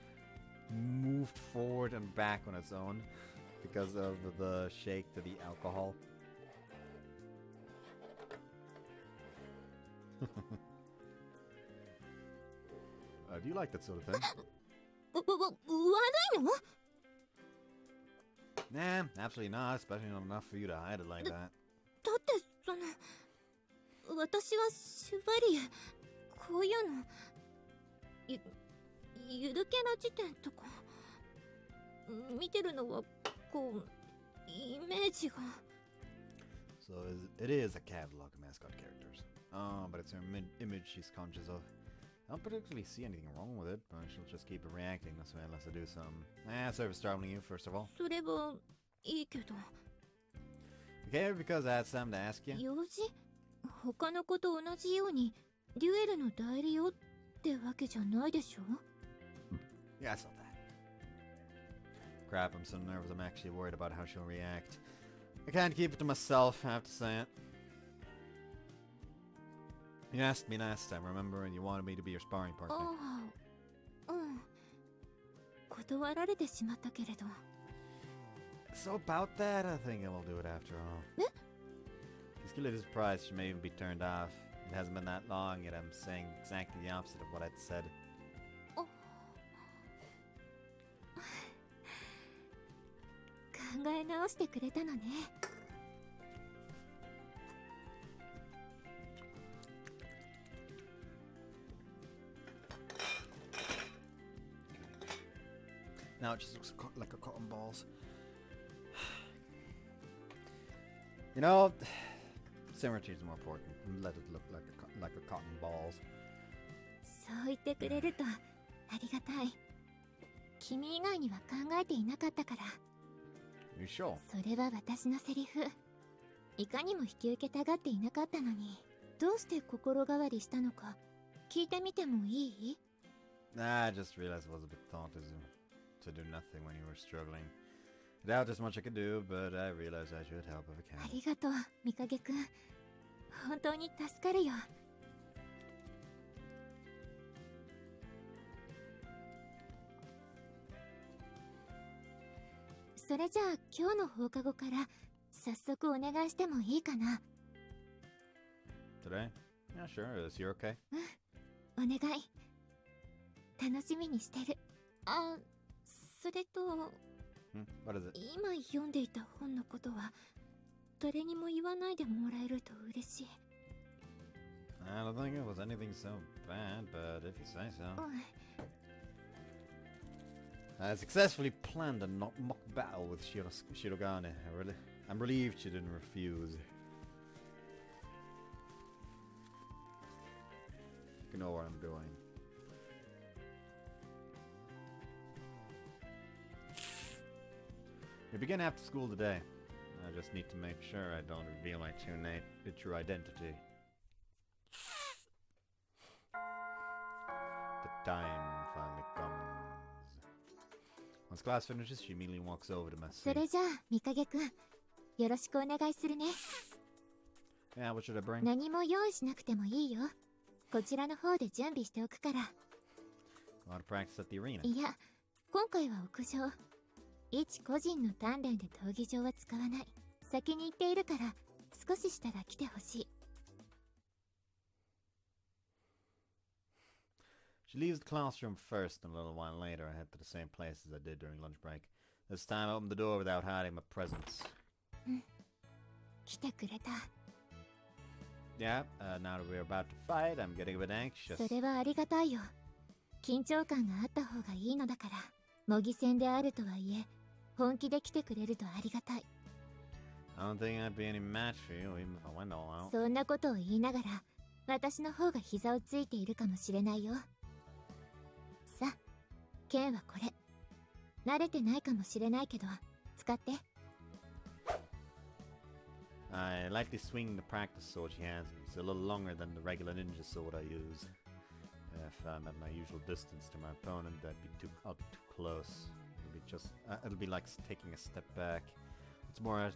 moved forward and back on its own because of the shake to the alcohol. Do you like that sort of thing? 悪いの？ Nah, absolutely not, especially not enough for you to hide it like that. だってその私はシュバリエこういうのゆるキャラ辞典とか見てるのはこうイメージが So it is a catalog of mascot characters. Oh, but it's her image she's conscious of. I don't particularly see anything wrong with it, but she'll just keep reacting this way unless I do something. Sorry for startling you, first of all. それはいいけど Okay, because I had something to ask you. 用事他の子と同じようにデュエルの代理をってわけじゃないでしょ Yeah, I saw that. Crap, I'm so nervous I'm actually worried about how she'll react. I can't keep it to myself, I have to say it. You asked me last time, remember, and you wanted me to be your sparring partner. ああ断られてしまったけれど So about that, I think I will do it after all. She's clearly surprised she may even be turned off. It hasn't been that long yet I'm saying exactly the opposite of what I'd said. 考え直してくれたのね Now it just looks like a cotton balls. You know, symmetry is more important. Let it look like a cotton balls. そう言ってくれるとありがたい君以外には考えていなかったから You sure? それは私のセリフいかにも引き受けたがっていなかったのにどうして心変わりしたのか聞いてみてもいい Nah, I just realized it was a bit thoughtless to do nothing when you were struggling. I doubt there's much I could do, but I realized I should help if I あ can. りがとう三影くん本当に助かるよそれじゃあ今日の放課後から早速お願いしてもいいかな Today? Yeah, sure. Is you okay? お願い楽しみにしてるあそれと What is it? 今読んでいた本のことは誰にも言わないでもらえると嬉しい。 I don't think it was anything so bad, but if you say so. I successfully planned a mock battle with Shirogane. I'm relieved she didn't refuse. You know what I'm doing. We begin after school today. I just need to make sure I don't reveal my true identity. The time finally comes. Once class finishes, she immediately walks over to my そ seat. れじゃあ三影くん、よろしくお願いするね。 Yeah, what should I bring? 何も用意しなくてもいいよ。こちらの方で準備しておくから。 Want to practice at the arena? いや、今回は屋上。一個人の鍛錬で闘技場は使わない。先に行っているから少ししたら来てほしい。 She leaves the classroom first, and a little while later I head to the same place as I did during lunch break. This time I opened the door without hiding my presence. 来てくれた。 Yeah, now that we're about to fight, I'm getting a bit anxious. それはありがたいよ。緊張感があった方がいいのだから。模擬戦であるとはいえ、本気で来てくれるとありがたい。 I don't think I'd be any match for you, even if I went all out. そんなことを言いながら、私の方が膝をついているかもしれないよ。さあ、剣はこれ。慣れてないかもしれないけど、使って。 I lightly swing the practice sword she hands me. It's a little longer than the regular ninja sword I use. If I'm at my usual distance to my opponent, I'll be too close. It'll be like taking a step back. It's more I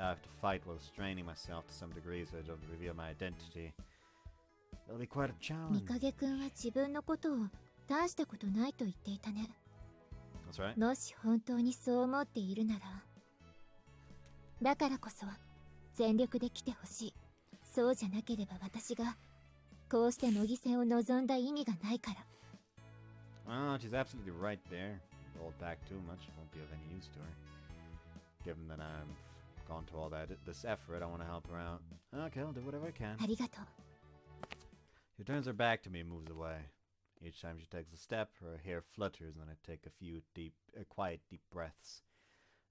have to fight while straining myself to some degree so I don't reveal my identity. It'll be quite a 三 challenge. 影くんは自分のことを大したことないと言っていたね。 That's right. もし本当にそう思っているなら、だからこそ全力で来てほしい。そうじゃなければ私がこうして模擬戦を望んだ意味がないから。 Oh, she's absolutely right there. Hold back too much won't be of any use to her. Given that I've gone to all this effort, I want to help her out. Okay, I'll do whatever I can. ありがとう。 She turns her back to me and moves away. Each time she takes a step, her hair flutters and I take a few quiet, deep breaths.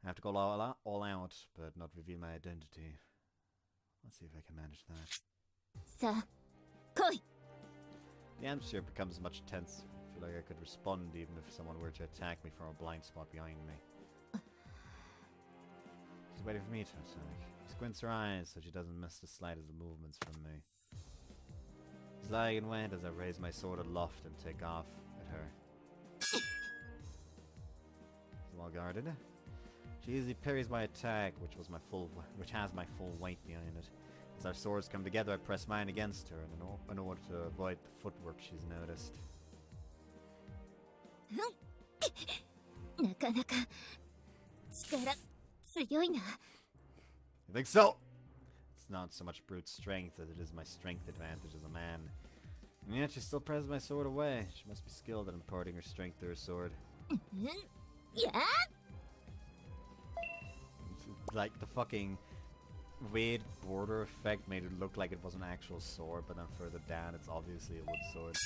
I have to go all out, but not reveal my identity. Let's see if I can manage that. さあ、来い。 The atmosphere becomes much tenser. I feel like I could respond even if someone were to attack me from a blind spot behind me. She's waiting for me to attack. She squints her eyes so she doesn't miss the slightest of movements from me. She's lying in wait as I raise my sword aloft and take off at her. She's well guarded. She easily parries my attack, which has my full weight behind it. As our swords come together, I press mine against her in order to avoid the footwork she's noticed. なかなか力強いな。 You think so? It's not so much brute strength as it is my strength advantage as a man. And yet she still presses my sword away. She must be skilled at imparting her strength to her sword. いや、 Like the fucking weird border effect made it look like it was an actual sword, but then further down it's obviously a wood sword.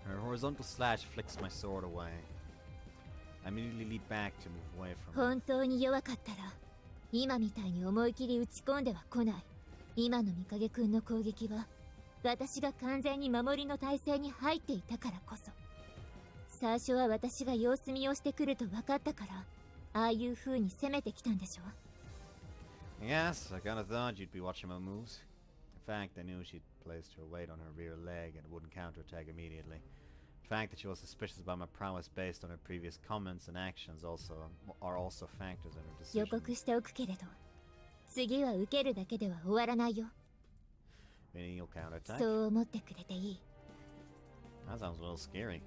Her horizontal slash flicks my sword away. I immediately leap back to move away from her. 本当に弱かったら今みたいに思い切り打ち込んでは来ない。今の三影くんの攻撃は私が完全に守りの体勢に入っていたからこそ。最初は私が様子見をしてくると分かったからああいう風に攻めてきたんでしょ。 Yes, I kinda thought you'd be watching my moves. In fact, I knew she'd placed her weight on her rear leg and wouldn't counterattack immediately. The fact that she was suspicious about my prowess based on her previous comments and actions are also factors in her 予 decision. 告しておくけれど次は受けるだけでは終わらないよ。 Meaning you'll counterattack? そう思ってくれていい。 That sounds a little scary.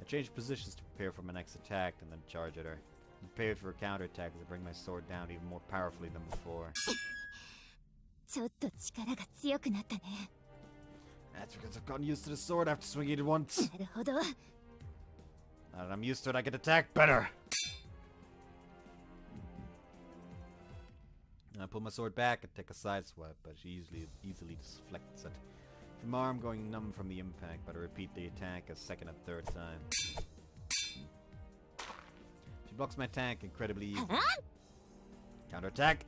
I changed positions to prepare for my next attack and then charge at her. I prepared for a counterattack as I bring my sword down even more powerfully than before. ちょっと力が強くなったね。 That's because I've gotten used to the sword after swinging it once. なるほど。Now that I'm used to it, I can attack better. I pull my sword back and take a side swipe, but she easily deflects it. From more, I'm going numb from the impact, but I repeat the attack a second and third time. She blocks my attack incredibly easily. Counterattack!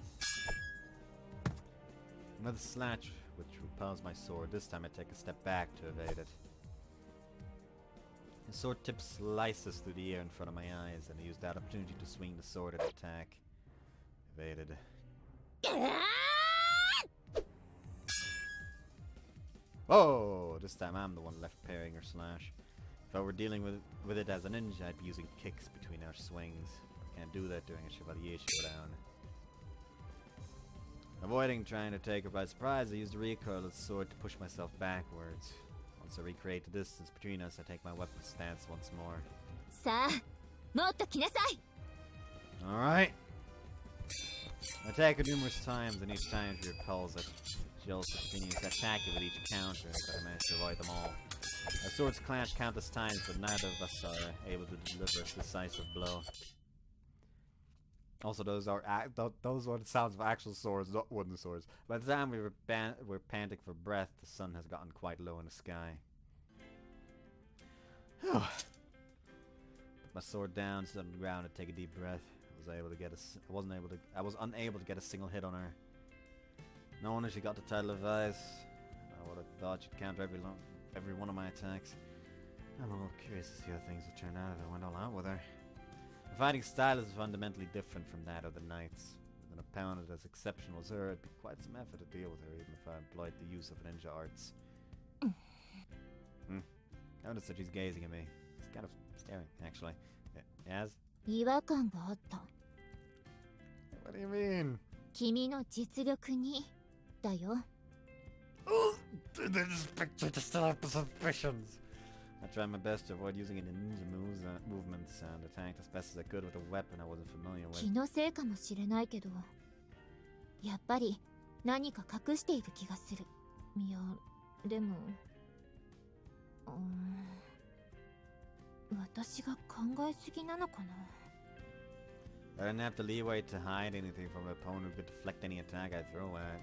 Another slash, which repels my sword. This time I take a step back to evade it. The sword tip slices through the air in front of my eyes, and I use that opportunity to swing the sword and attack. Evaded. Oh! This time I'm the one left parrying her slash. If I were dealing with it as a ninja, I'd be using kicks between our swings. I can't do that during a Chevalier showdown. Avoiding trying to take her by surprise, I use the recoil of the sword to push myself backwards. Once I recreate the distance between us, I take my weapon stance once more. Alright. I attack her numerous times, and each time she repels it. She also continues to attack it with each counter, but I manage to avoid them all. Our swords clash countless times, but neither of us are able to deliver a decisive blow. Also, those are the sounds of actual swords, not wooden swords. By the time we're panting for breath, the sun has gotten quite low in the sky. Put my sword down, sit on the ground, and take a deep breath. I was unable to get a single hit on her. No wonder she got the title of Vice. I would have thought she'd counter every one of my attacks. I'm a little curious to see how things would turn out if I went all out with her. The fighting style is fundamentally different from that of the knights. With an opponent as exceptional as her, it'd be quite some effort to deal with her, even if I employed the use of ninja arts. I noticed that she's gazing at me. It's kind of staring, actually. Yes? What do you mean? 君の実力にだよ。 This picture to still have suspicions. I tried my best to avoid using any ninja movements and attacked as best as I could with a weapon I wasn't familiar with. 気のせいかもしれないけど、やっぱり何か隠している気がする。いや、でも、私が考えすぎなのかな。I didn't have the leeway to hide anything from an opponent who could deflect any attack I throw at.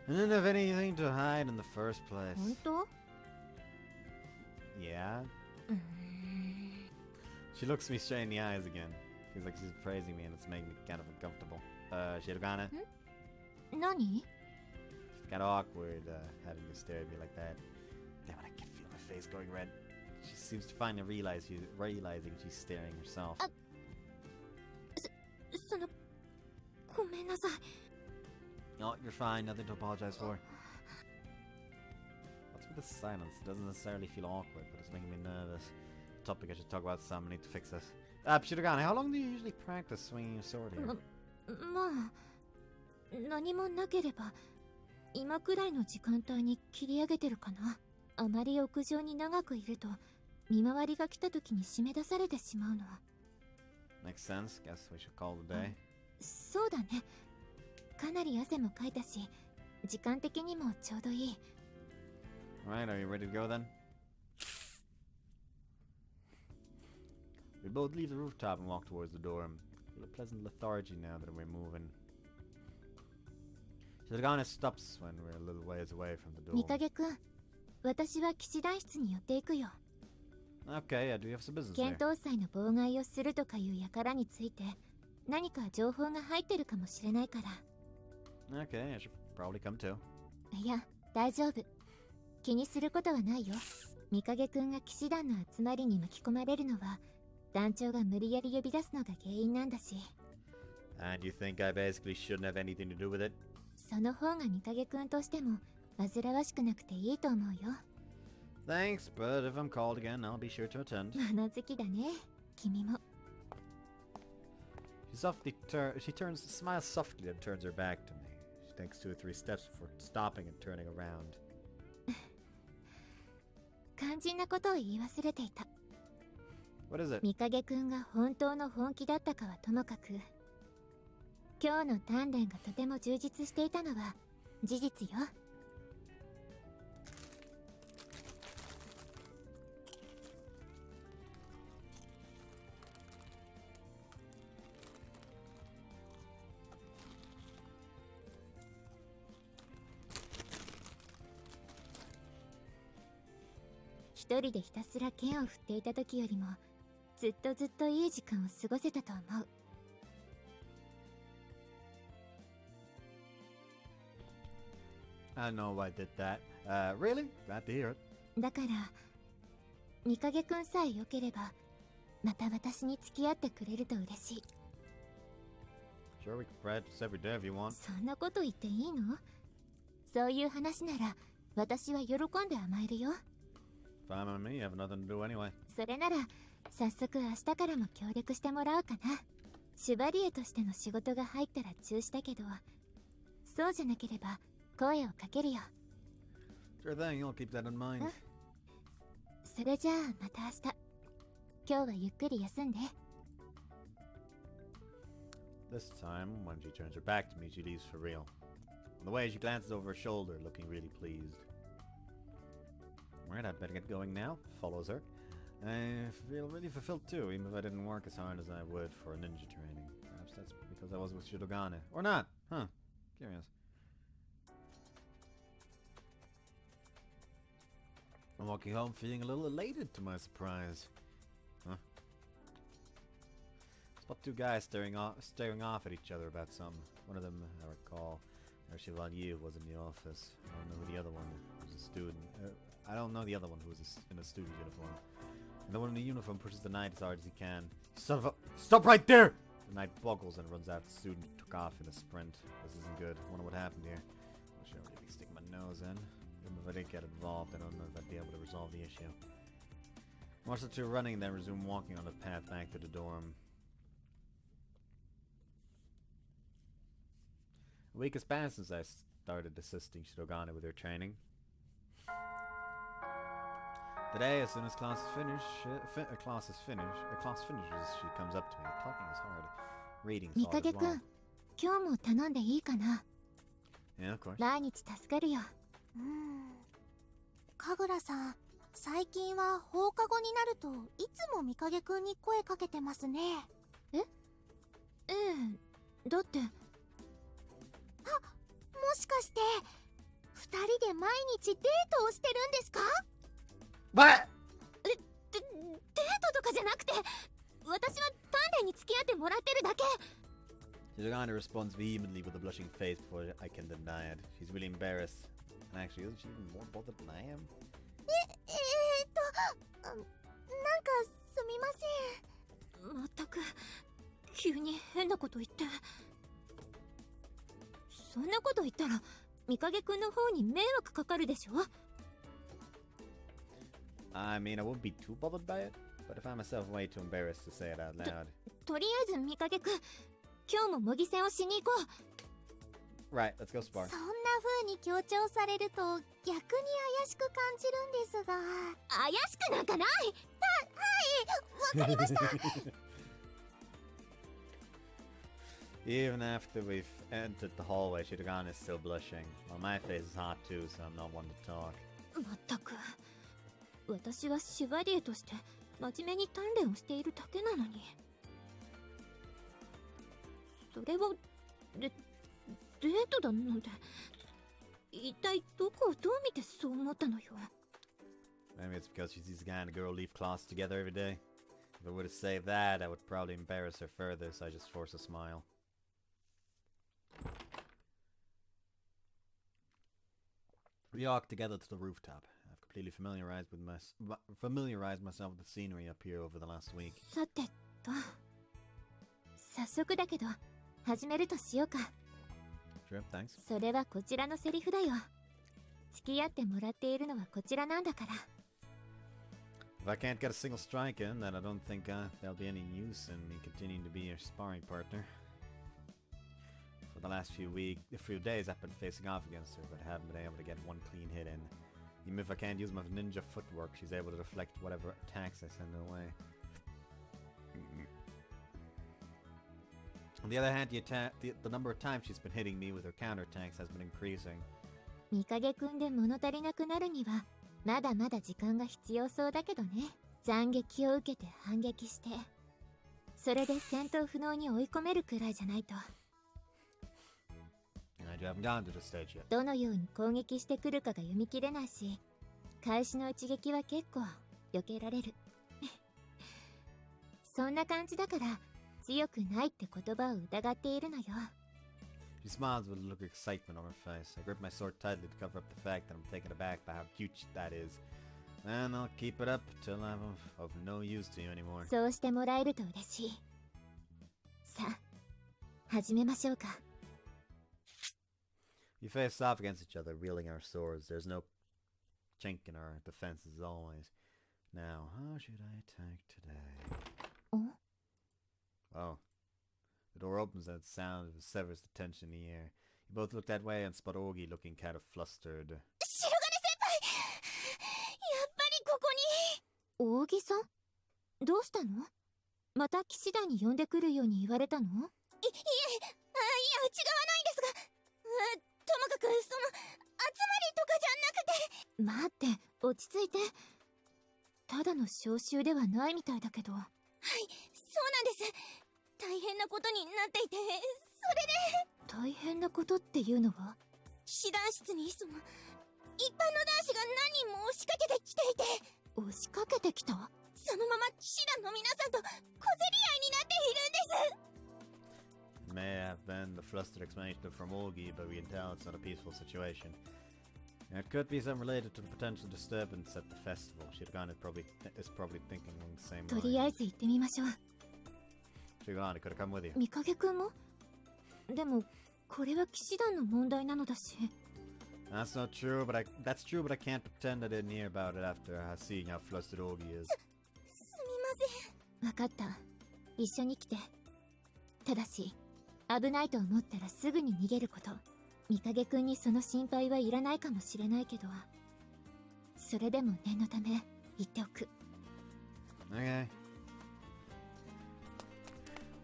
I didn't have anything to hide in the first place. 本当？ Yeah? She looks me straight in the eyes again. Feels like she's praising me and it's making me kind of uncomfortable. Shirogane? 何？ It's kind of awkward having to stare at me like that. Damn it, I can feel my face going red. She seems to finally realizing she's staring herself. その、ごめんなさい。 No, you're fine. Nothing to apologize for. What's with the silence? It doesn't necessarily feel awkward, but it's making me nervous. Topic I should talk about some. I need to fix this. Shirogane, how long do you usually practice swinging your sword here? まあ、何もなければ、今くらいの時間帯に切り上げてるかな。あまり屋上に長くいると、見回りが来た時に締め出されてしまうの。 Makes sense. Guess we should call it a day. そうだね。かなり汗もかいたし、時間的にもちょうどいい。Alright, are you ready to go then? We both leave the rooftop and walk towards the door. Feel a pleasant lethargy now that we're moving. Shirogane stops when we're a little ways away from the door. 三影くん、私は騎士団室に寄っていくよ。 Okay, I do have some business 剣 there. 闘祭の妨害をするとかいう輩について、何か情報が入ってるかもしれないから。 Okay, I should probably come too. いや、大丈夫。気にすることはないよ。三影くんが騎士団の集まりに巻き込まれるのは、団長が無理やり呼び出すのが原因なんだし。And you think I basically shouldn't have anything to do with it? その方が三影くんとしても、煩わしくなくていいと思うよ。 Thanks, but if I'm called again, I'll be sure to attend. 物好きだね、君も。She smiles softly and turns her back to me. She takes 2 or 3 steps before stopping and turning around. 肝心なことを言い忘れていた。 What is it? 三影くんが本当の本気だったかはともかく、今日の鍛錬がとても充実していたのは事実よ。一人でひたすら剣を振っていた時よりもずっとずっといい時間を過ごせたと思う。I know I did that. Really? Glad to hear it. だから三影くんさえ良ければまた私に付き合ってくれると嬉しい。 Sure, we can practice every day if you want. そんなこと言っていいの？そういう話なら私は喜んで甘えるよ。 Fine on me, you have nothing to do anyway. それなら早速明日からも協力してもらおうかな。シュバリエとしての仕事が入ったら中止だけど、そうじゃなければ声をかけるよ。 Sure thing, you'll keep that in mind. それじゃあまた明日。今日はゆっくり休んで。 This time, when she turns her back to me, she leaves for real. On the way, she glances over her shoulder, looking really pleased. Alright, I'd better get going now. Follows her. I feel really fulfilled too, even if I didn't work as hard as I would for ninja training. Perhaps that's because I was with Shirogane. Or not! Huh. Curious. I'm walking home feeling a little elated to my surprise. Huh? Spot two guys staring off at each other about something. One of them, I recall, Chevalier was in the office. I don't know who the other one was a student. I don't know the other one who was in a student uniform. And the one in the uniform pushes the knight as hard as he can. Son of a... Stop right there! The knight boggles and runs out. The student took off in a sprint. This isn't good. Wonder what happened here. I should really stick my nose in. Even if I didn't get involved, I don't know if I'd be able to resolve the issue. Watch the two running, then resume walking on the path back to the dorm. A week has passed since I started assisting Shirogane with her training. Today, as soon as class finishes, she comes up to me. Talking is hard. Reading is hard as well. 今日も頼んでいいかな？ Yeah, of course. 毎日助かるよ。神楽さん、最近は放課後になるといつも三影くんに声かけてますね。ええ、だって。もしかして二人で毎日デートをしてるんですか？ What? デートとかじゃなくて、私は鍛錬に付き合ってもらってるだけ。 Shirogane responds vehemently with a blushing face before I can deny it. She's really embarrassed. And actually, isn't she even more bothered than I am? なんかすみません。まったく急に変なこと言って。そんなこと言ったら三影くんの方に迷惑かかるでしょ。 I mean, I wouldn't be too bothered by it, but I find myself way too embarrassed to say it out loud. とりあえず三影くん、今日も模擬戦をしに行こう。 Right, let's go spar. そんな風に強調されると逆に怪しく感じるんですが。怪しくなんかない。はい、わかりました。Even after we've entered the hallway, Shirogane is still blushing. Well, my face is hot too, so I'm not one to talk. まったく私はシュバリエとして真面目に鍛錬をしているだけなのに。それをデートだなんて、一体どこをどう見てそう思ったのよ。 Maybe it's because she sees the guy and the girl leave class together every day. If I were to say that, I would probably embarrass her further, so I just force a smile. We walk together to the rooftop. I've completely familiarized myself with the scenery up here over the last week. さてと、早速だけど始めるとしようか。 Sure, thanks. それはこちらのセリフだよ。付き合ってもらっているのはこちらなんだから。 If I can't get a single strike in, then I don't think there'll be any use in me continuing to be your sparring partner. For the last few days, I've been facing off against her, but I haven't been able to get one clean hit in. Even if I can't use my ninja footwork, she's able to deflect whatever attacks I send her way. On the other hand, the number of times she's been hitting me with her counterattacks has been increasing. 三影くんで物足りなくなるにはまだまだ時間が必要そうだけどね。斬撃を受けて反撃して、それで戦闘不能に追い込めるくらいじゃないと。 I haven't gone to the stage yet. どのように攻撃してくるかが読み切れないし、返しの一撃は結構避けられる。そんな感じだから強くないって言葉を疑っているのよ。 She smiles with a look of excitement on her face. I grip my sword tightly to cover up the fact that I'm taken aback by how cute that is. And I'll keep it up till I'm of no use to you anymore. そうしてもらえると嬉しい。さあ、始めましょうか。We face off against each other, wielding our swords. There's no chink in our defenses as always. Now, how should I attack today? お Oh. The door opens and the sound severs the tension in the air. You both look that way and spot Ogi looking kind of flustered. 白金先輩、やっぱりここに。扇さん、どうしたの？また騎士団に呼んでくるように言われたの？いえ、違わないんですが、ともかくその集まりとかじゃなくて。待って、落ち着いて。ただの招集ではないみたいだけど。はい、そうなんです。大変なことになっていて、それで。大変なことっていうのは？騎士団室にその一般の男子が何人も押しかけてきていて、押しかけてきた？そのまま騎士団の皆さんと小競り合いになっているんです。 It may have been the flustered explanation from Ogi, but we can tell it's not a peaceful situation. It could be some related to the potential disturbance at the festival. Shirogane is probably thinking along the same とりあえ lines. ず行ってみましょう。Shirogane could have come with you. 三影くんも？でもこれは騎士団の問題なのだし。 That's not true, but that's true, but I can't pretend I didn't hear about it after seeing how flustered Ogi is. すみません。わかった。一緒に来て。ただし、危ないと思ったらすぐに逃げること。三影くんにその心配はいらないかもしれないけど、それでも念のため言っておく。 Okay.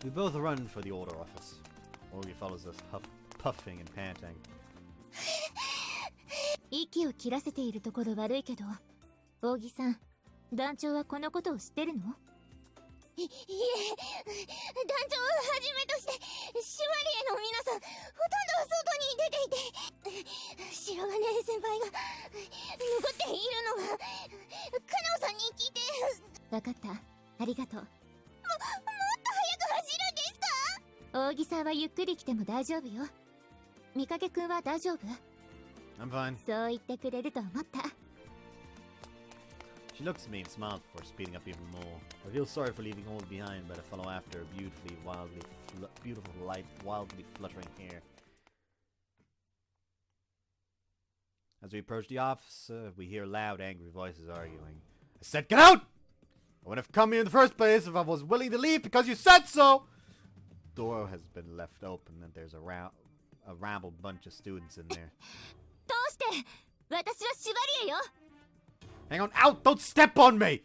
We both run for the order office. Ogi follows us, puffing and panting. 息を切らせているところ悪いけど、扇さん、団長はこのことを知ってるの？いえ、団長をはじめとしてシュワリエの皆さんほとんど外に出ていて、白金先輩が残っているのはカナオさんに聞いて。わかった。ありがとう。もっと早く走るんですか？扇さんはゆっくり来ても大丈夫よ。三影くんは大丈夫？ I'm fine. そう言ってくれると思った。 She looks at me and smiles before speeding up even more. I feel sorry for leaving all behind, but I follow after her wildly fluttering hair. As we approach the office, we hear loud, angry voices arguing. I said, get out! I wouldn't have come here in the first place if I was willing to leave because you said so! The door has been left open and there's a rabbled bunch of students in there. どうして？私はシュバリエよ。 Hang on, out! Don't step on me!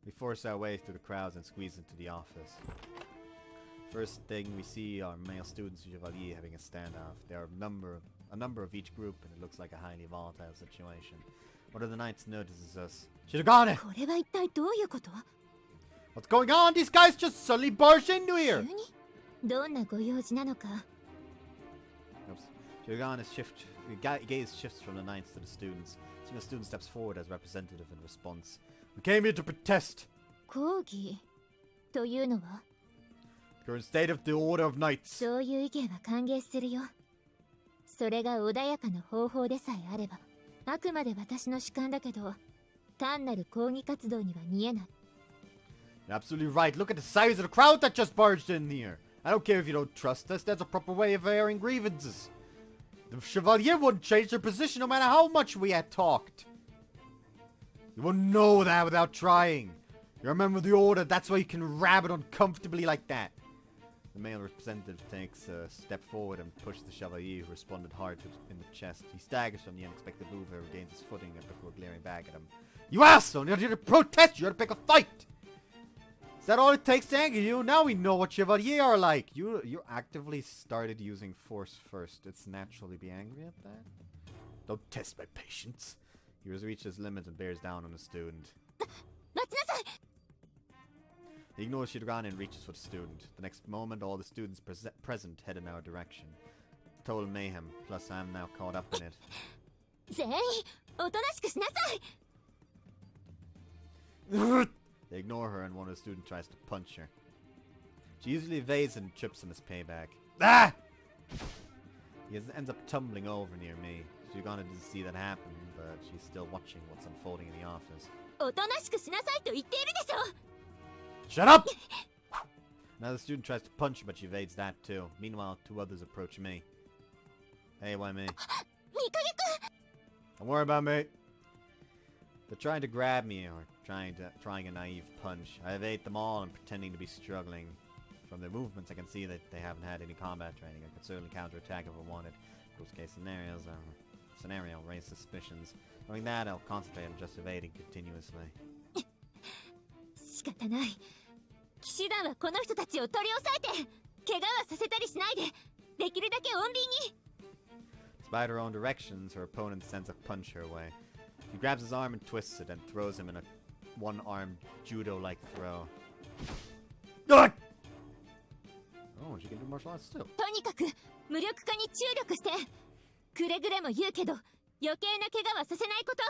We force our way through the crowds and squeeze into the office. First thing we see are male students of Chevalier having a standoff. There are a number of each group, and it looks like a highly volatile situation. One of the knights notices us. Shirogane! これは一体どういうこと？ What's going on? These guys just suddenly barged into 急 here! に？どんなご用事なのか。 Shirogane gaze shifts from the knights to the students. Single student steps forward as representative in response. We came here to protest 抗議というのは？ the current state of the Order of Knights. そういう意見は歓迎するよ。それが穏やかな方法でさえあれば。あくまで私の主観だけど、単なる抗議活動には見えない。 You're absolutely right. Look at the size of the crowd that just barged in here. I don't care if you don't trust us. That's a proper way of airing grievances. The Chevalier wouldn't change their position no matter how much we had talked. You wouldn't know that without trying. You're a member of the Order. That's why you can rabbit uncomfortably like that. The male representative takes a step forward and pushes the Chevalier, who responded hard in the chest. He staggers from the unexpected move and regains his footing before glaring back at him. You asshole! You're here to protest! You're here to pick a fight! Is that all it takes to anger you? Now we know what Chevalier are like. You actively started using force first. It's natural to be angry at that. Don't test my patience. He has reached his limits and bears down on the student. 待ちなさい。 He ignores Shirogane and reaches for the student. The next moment, all the students present head in our direction. Total mayhem, plus I'm now caught up in it. 全員おとなしくしなさい。They ignore her and one of the students tries to punch her. She usually evades and trips on his payback. Ah! Ends up tumbling over near me. She's gonna see that happen, but she's still watching what's unfolding in the office. おとなしくしなさいと言っているでしょ Shut up! Another student tries to punch her, but she evades that too. Meanwhile, two others approach me. Hey, why me? Don't worry about me. They're trying to grab me or trying a naive punch. I evade them all and pretending to be struggling. From their movements, I can see that they haven't had any combat training. I could certainly counterattack if I wanted. Those case scenario raise suspicions. Knowing that, I'll concentrate on just evading continuously. 仕方ない。騎士団はこの人たちを取り押さえて怪我はさせたりしないでできるだけ穏便に Despite her own directions, her opponent sends a punch her way. He grabs his arm and twists it and throws him in a one-armed judo-like throw. Oh, she can do martial arts too. とにかく無力化に注力してくれぐれも言うけど余計な怪我はさせないこと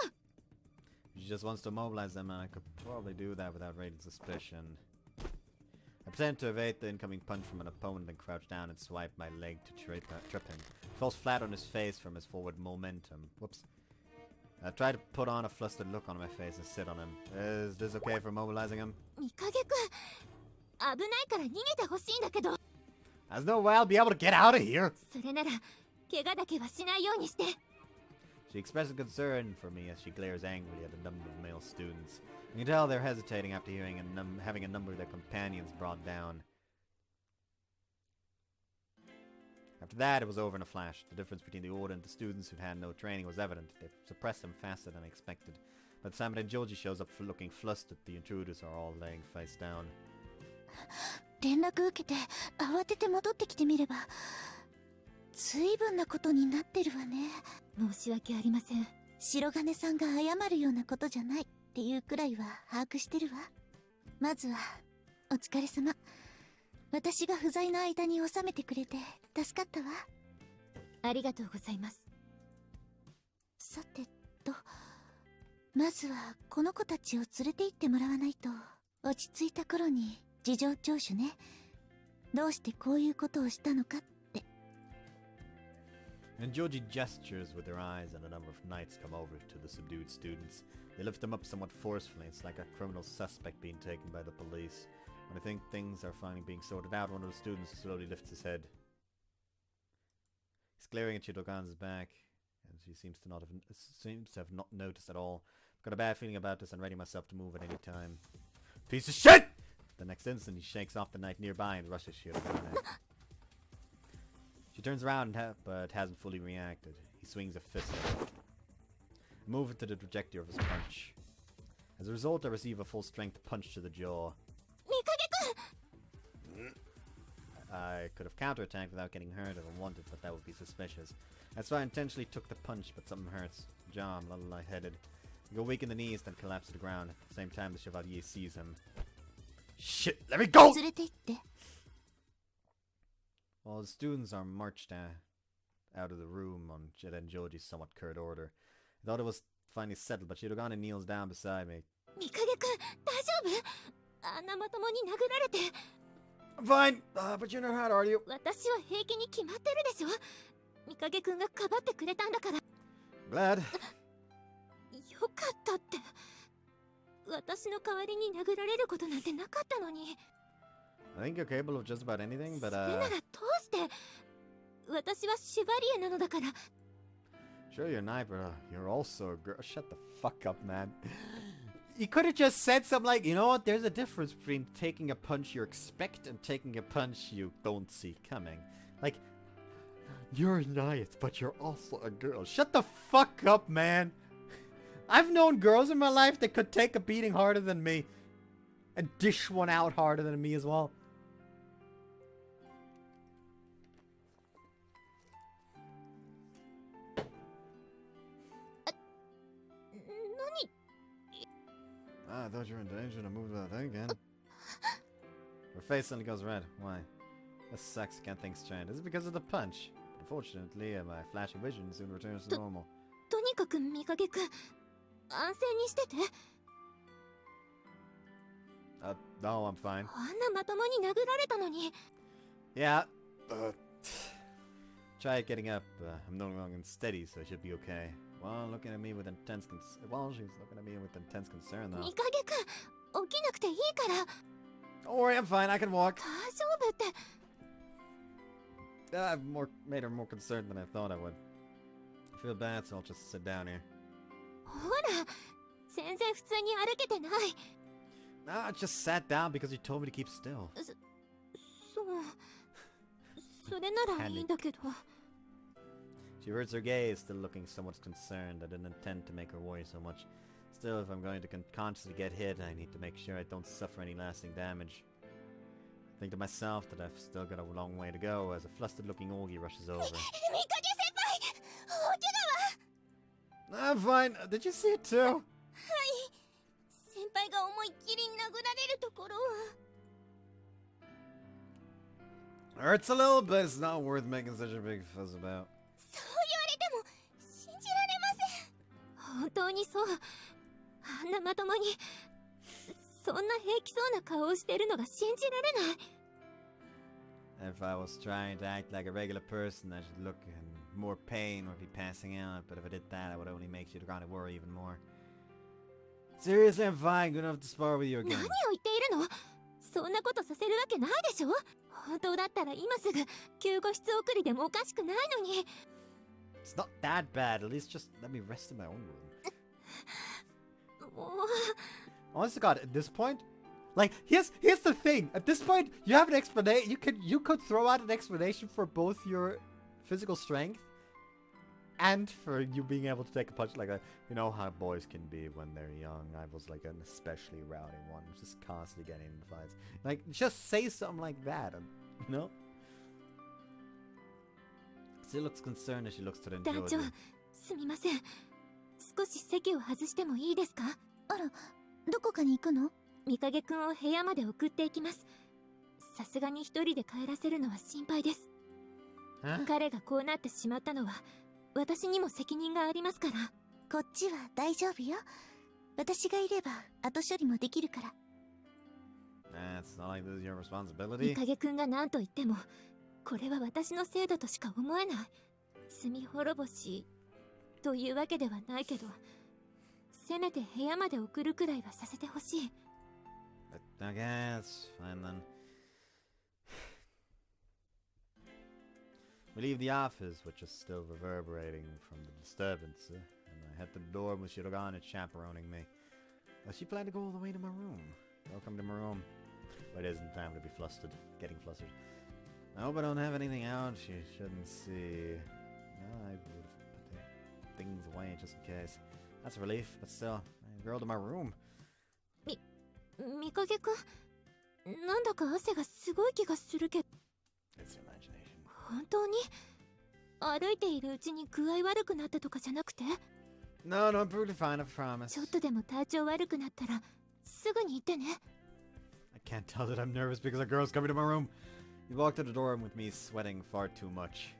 She just wants to mobilize them and I could probably do that without raising suspicion. I pretend to evade the incoming punch from an opponent and crouch down and swipe my leg to trip him. He falls flat on his face from his forward momentum. Whoops. I try to put on a flustered look on my face and sit on him. Is this okay for mobilizing him? 三影くん危ないから逃げてほしいんだけど There's no way I'll be able to get out of here! それなら怪我だけはしないようにして She expresses concern for me as she glares angrily at a number of male students. You can tell they're hesitating after having a number of their companions brought down. After that, it was over in a flash. The difference between the order and the students who had no training was evident. They suppressed them faster than expected. By the time that Joji shows up for looking flustered, the intruders are all laying face down. 連絡受けて慌てて戻ってきてみれば随分なことになってるわね。申し訳ありません。白金さんが謝るようなことじゃないっていうくらいは把握してるわ。まずはお疲れ様。私が不在の間に収めてくれて助かったわ。ありがとうございます。さてと、まずはこの子たちを連れて行ってもらわないと。落ち着いた頃に事情聴取ね。どうしてこういうことをしたのかって。And Joji gestures with her eyes and a number of knights come over to the subdued students. They lift them up somewhat forcefully. It's like a criminal suspect being taken by the police. When I think things are finally being sorted out, one of the students slowly lifts his head. He's glaring at Chidogan's back, and she seems to have not noticed at all. I've got a bad feeling about this and ready myself to move at any time. Piece of shit! The next instant, he shakes off the knight nearby and rushes Chidogan. She turns around but hasn't fully reacted. He swings a fist at her. I move into the trajectory of his punch. As a result, I receive a full-strength punch to the jaw. I could have counterattacked without getting hurt if I wanted, but that would be suspicious. That's why I intentionally took the punch, but something hurts. Jaw, I'm a little lightheaded. I go weak in the knees, then collapse to the ground. At the same time, the Chevalier sees him. Shit, let me go! 連れて行って。While the students are marched out of the room on Jed and Joji's somewhat curt order, I thought it was finally settled, but Shirogane kneels down beside me. 三影くん、大丈夫？あんなまともに殴られて。I'm fine, but you're not hurt, are you? 私は平気に決まってるでしょ。三影くんがかばってくれたんだから。Glad. よかったって。私の代わりに殴られることなんてなかったのに。I think you're capable of just about anything, but それならどうして？私はシュバリエなのだから。Sure you're not, but you're also a girl. Shut the fuck up, man. You could have just said something like, you know what, there's a difference between taking a punch you expect and taking a punch you don't see coming. Like, you're a knight, but you're also a girl. Shut the fuck up, man. I've known girls in my life that could take a beating harder than me. And dish one out harder than me as well. I thought you were in danger to move that thing again. Her face suddenly goes red. Why? This sucks, can't think straight. Is it because of the punch? Unfortunately, my flash of vision soon returns to normal. とにかく三影くん、安静にしてて。No, I'm fine. あんなまともに殴られたのに。 Yeah. Try getting up. I'm no longer unsteady, so I should be okay. Well, looking at me with intense Well, she's looking at me with intense concern, though. 見かけくん、起きなくていいから。 Don't worry, I'm fine. I can walk. 大丈夫って。 I've made her more concerned than I thought I would. I feel bad, so I'll just sit down here. ほら、全然普通に歩けてない。 No, I just sat down because you told me to keep still. そう。それならいいんだけど。 She averts her gaze, still looking somewhat concerned. I didn't intend to make her worry so much. Still, if I'm going to consciously get hit, I need to make sure I don't suffer any lasting damage. I think to myself that I've still got a long way to go as a flustered-looking Ogi rushes over. 見かけ先輩、大怪我は。 I'm fine. Did you see it too? はい。先輩が思いっきり殴られるところは。 Hurts a little, but it's not worth making such a big fuss about. そう言われても信じられません。本当にそう。あんなまともにそんな平気そうな顔をしてるのが信じられない。 If I was trying to act like a regular person, I should look in more pain or be passing out. But if I did that, I would only make you kind of worry even more. Seriously, I'm fine. Good enough to spar with you 何 again. を言っているの？そんなことさせるわけないでしょ。本当だったら今すぐ救護室送りでもおかしくないのに。 It's not that bad. At least just let me rest in my own room. もう。 Honest to God, at this point, like here's the thing. At this point, you have an explanation. You could throw out an explanation for both your physical strength and for you being able to take a punch like that. You know how boys can be when they're young. I was like an especially rowdy one, just constantly getting in fights. Like, just say something like that, and, you know? She looks concerned as she looks to the 団長、 injured. すみません。少し席を外してもいいですか？あら、どこかに行くの？みかげくんを部屋まで送っていきます。さすがに一人で帰らせるのは心配です。 Huh? 彼がこうなってしまったのは私にも責任がありますから。こっちは大丈夫よ。私がいれば後処理もできるから。 It's not like this is your み responsibility. かげくんが何と言ってもこれは私のせいだとしか思えない。罪滅ぼしというわけではないけど、せめて部屋まで送るくらいはさせてほしい。 But okay, that's fine then. We leave the office, which is still reverberating from the disturbance, and I head to the door with Shirogane chaperoning me. She planned to go all the way to my room. Welcome to my room. But it isn't time to be getting flustered. I hope I don't have anything out she shouldn't see. No, I would have put the things away just in case. That's a relief, but still, I girl to my room. みかげくん、なんだか汗がすごい気がするけど。 It's your imagination. 本当に歩いているうちに具合悪くなったとかじゃなくて？ No, I'm perfectly fine, I promise. ちょっとでも体調悪くなったらすぐに行ってね。 I can't tell that I'm nervous because a girl's coming to my room. He walked to the door with me sweating far too much.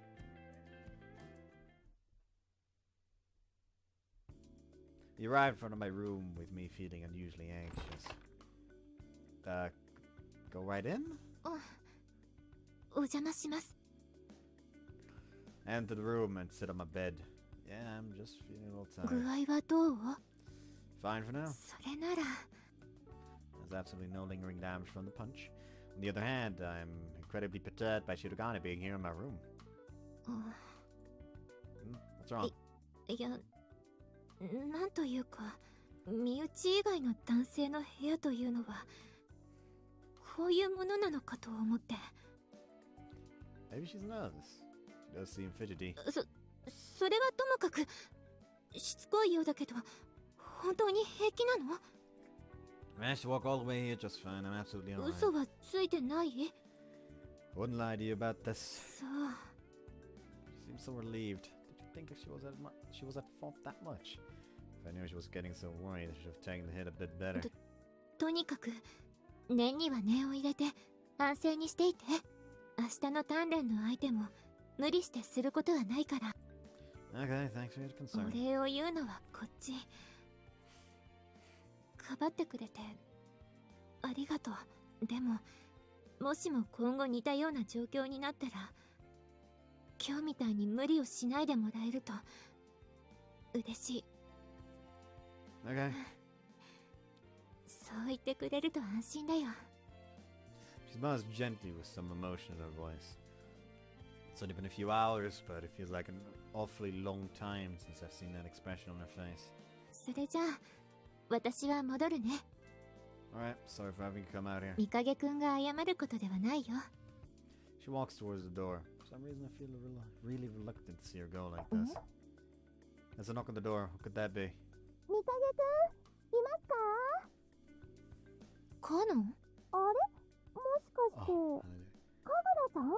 He arrived in front of my room with me feeling unusually anxious. Go right in? お邪魔します。 I enter the room and sit on my bed. Yeah, I'm just feeling a little 具 tired. 合はどう？ Fine for now. それなら。 There's absolutely no lingering damage from the punch. On the other hand, I'm incredibly perturbed by Shirogane being here in my room. What's wrong? いや、なんというか、身内以外の男性の部屋というのはこういうものなのかと思って。 Maybe she's nervous. She does seem fidgety. それはともかくしつこいようだけど、本当に平気なの？ I managed to walk all the way here just fine. I'm absolutely alright. 嘘はついてない？ Wouldn't lie to you about this. そう。 She seems so relieved. Did you think she was at fault that much? If I knew she was getting so worried, I should have taken the hit a bit better. とにかく念には念を入れて安静にしていて。明日の鍛錬の相手も無理してすることはないから。 Okay, thanks for your お concern. 礼を言うのはこっち。かばってくれてありがとう。でももしも今後似たような状況になったら、今日みたいに無理をしないでもらえると嬉しい。 Okay. そう言ってくれると安心だよ。 She smiles gently with some emotion in her voice. It's only been a few hours, but it feels like an awfully long time since I've seen that expression on her face. それじゃあ私は戻るね。 Alright, sorry for having you come out here. 三影くんが謝ることではないよ。 She walks towards the door. For some reason I feel really reluctant to see her go like this. There's a knock on the door. Who could that be? 三影くん、いますか？カノン？あれ？もしかして、Oh, 神楽さん？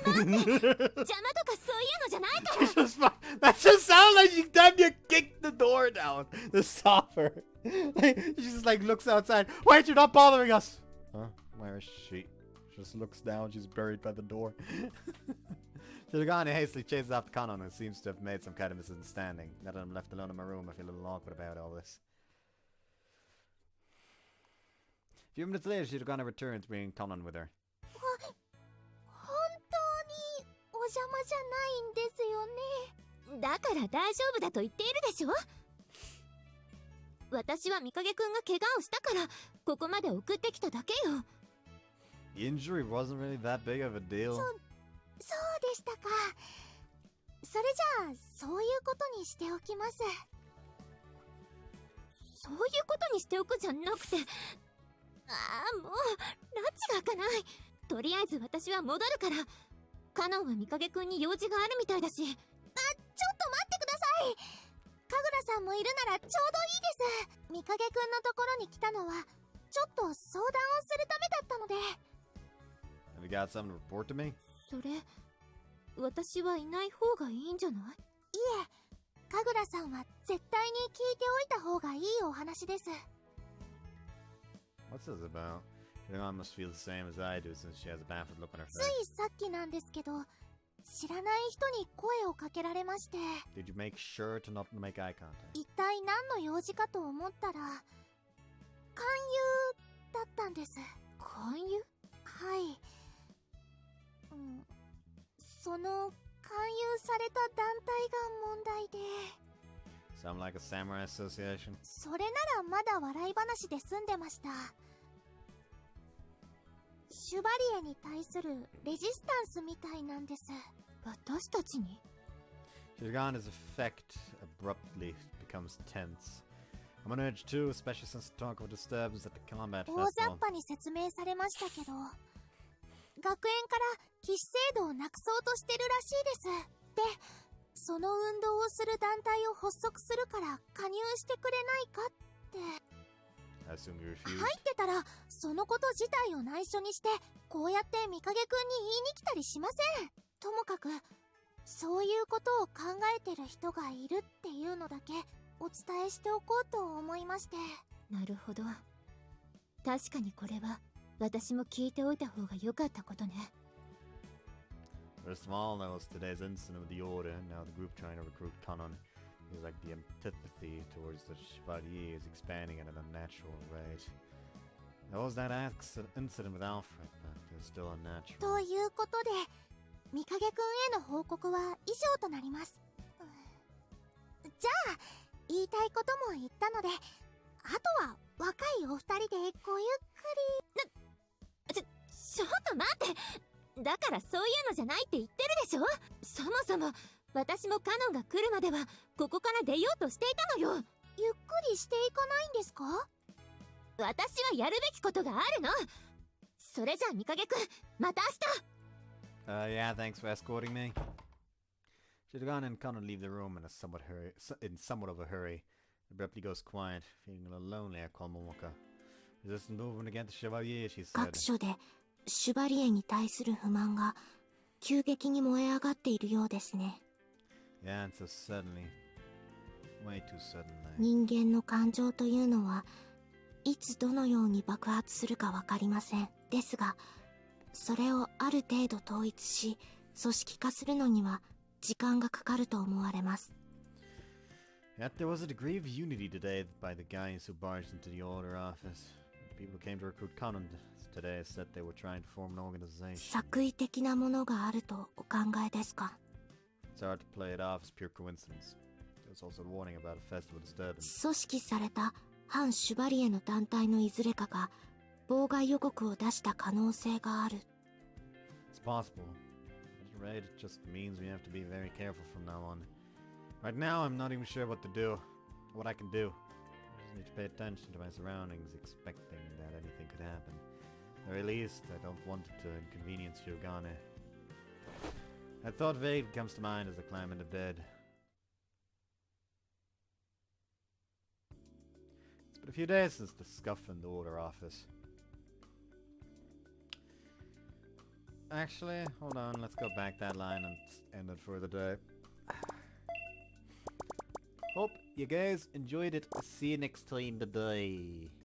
待って邪魔とかそういうのじゃないから。 that just sounds like she time you kicked the door down to stop her. She just like looks outside. Why are you not bothering us? Huh? Where is she? She just looks down. She's buried by the door. Shirogane hastily chases after Kanon, who seems to have made some kind of misunderstanding. Now that I'm left alone in my room, I feel a little awkward about all this. A few minutes later, Shirogane returns, bringing Kanon with her. 本当にお邪魔じゃないんですよね。だから大丈夫だと言っているでしょ。私は三影くんが怪我をしたからここまで送ってきただけよ。 The injury wasn't really that big of a deal. そうでしたか。それじゃあそういうことにしておきます。そういうことにしておくじゃなくて、ああもう拉致が開かない。とりあえず私は戻るから。カノンは三影くんに用事があるみたいだし。ちょっと待ってください。神楽さんもいるならちょうどいいです。三影くんのところに来たのはちょっと相談をするためだったので。 Have you got something to report to me? それ私はいない方がいいんじゃない？いえ、神楽さんは絶対に聞いておいた方がいいお話です。 What's this about? Shirogane must feel the same as I do since she has a baffled look on her つ face. いさっきなんですけど、知らない人に声をかけられまして、 Did you make sure to not make eye contact? 一体何の用事かと思ったら勧誘だったんです。勧誘？はい、その勧誘された団体が問題で、 Sound like a samurai association? それならまだ笑い話で済んでました。シュバリエに対するレジスタンスみたいなんです。私たちに？ Shiragane's effect abruptly becomes tense. I'm on edge too, especially since the talk of disturbance at the combat 大雑 festival. 把に説明されましたけど、学園から騎士制度をなくそうとしてるらしいです。で、その運動をする団体を発足するから加入してくれないかって。 I assume you refuse. 入ってたらそのこと自体を内緒にしてこうやって三影くんに言いに来たりしません。ともかくそういうことを考えてる人がいるっていうのだけお伝えしておこうと思いまして。なるほど。確かにこれは私も聞いておいた方が良かったことね。 First of all, there was today's incident with the Order, now the group trying to recruit Kanon. Feels like the antipathy towards the Chevalier is expanding at an unnatural rate. There was that incident with Alfred, but it's still unnatural. ということで三影くんへの報告は以上となります。じゃあ言いたいことも言ったので、あとは若いお二人でごゆっくり。ちょっと待って。だからそういうのじゃないって言ってるでしょ。そもそも私もカノンが来るまではここから出ようとしていたのよ。ゆっくりしていかないんですか？私はやるべきことがあるの。それじゃあ三影くん、また明日。 Yeah, thanks for escorting me. Shirogane and Kanon leave the room in somewhat of a hurry. Abruptly goes quiet, feeling a little lonely. I call Momoka. Resistant movement against the Chevalier, she said. 各所でシュバリエに対する不満が急激に燃え上がっているようですね。Yeah, and so suddenly. Way too suddenly. 人間の感情というのはいつどのように爆発するかわかりません。ですが、それをある程度統一し、組織化するのには時間がかかると思われます。Yet there was a degree of unity today by the guys who barged into the order office. The people who came to recruit Conan today said they were trying to form an organization. 作為的なものがあるとお考えですか？ It's hard to play it off as pure coincidence. There's also a warning about a festival disturbance. 組織された反シュバリエの団体のいずれかが妨害予告を出した可能性がある。 It's possible. At any rate, it just means we have to be very careful from now on. Right now, I'm not even sure what to do. What I can do. I just need to pay attention to my surroundings, expecting that anything could happen. At the very least, I don't want it to inconvenience Yogane. A thought vague comes to mind as I climb into bed. It's been a few days since the scuff in the order office. Actually, hold on, let's go back that line and end it for the day. Hope you guys enjoyed it. See you next time. Bye bye.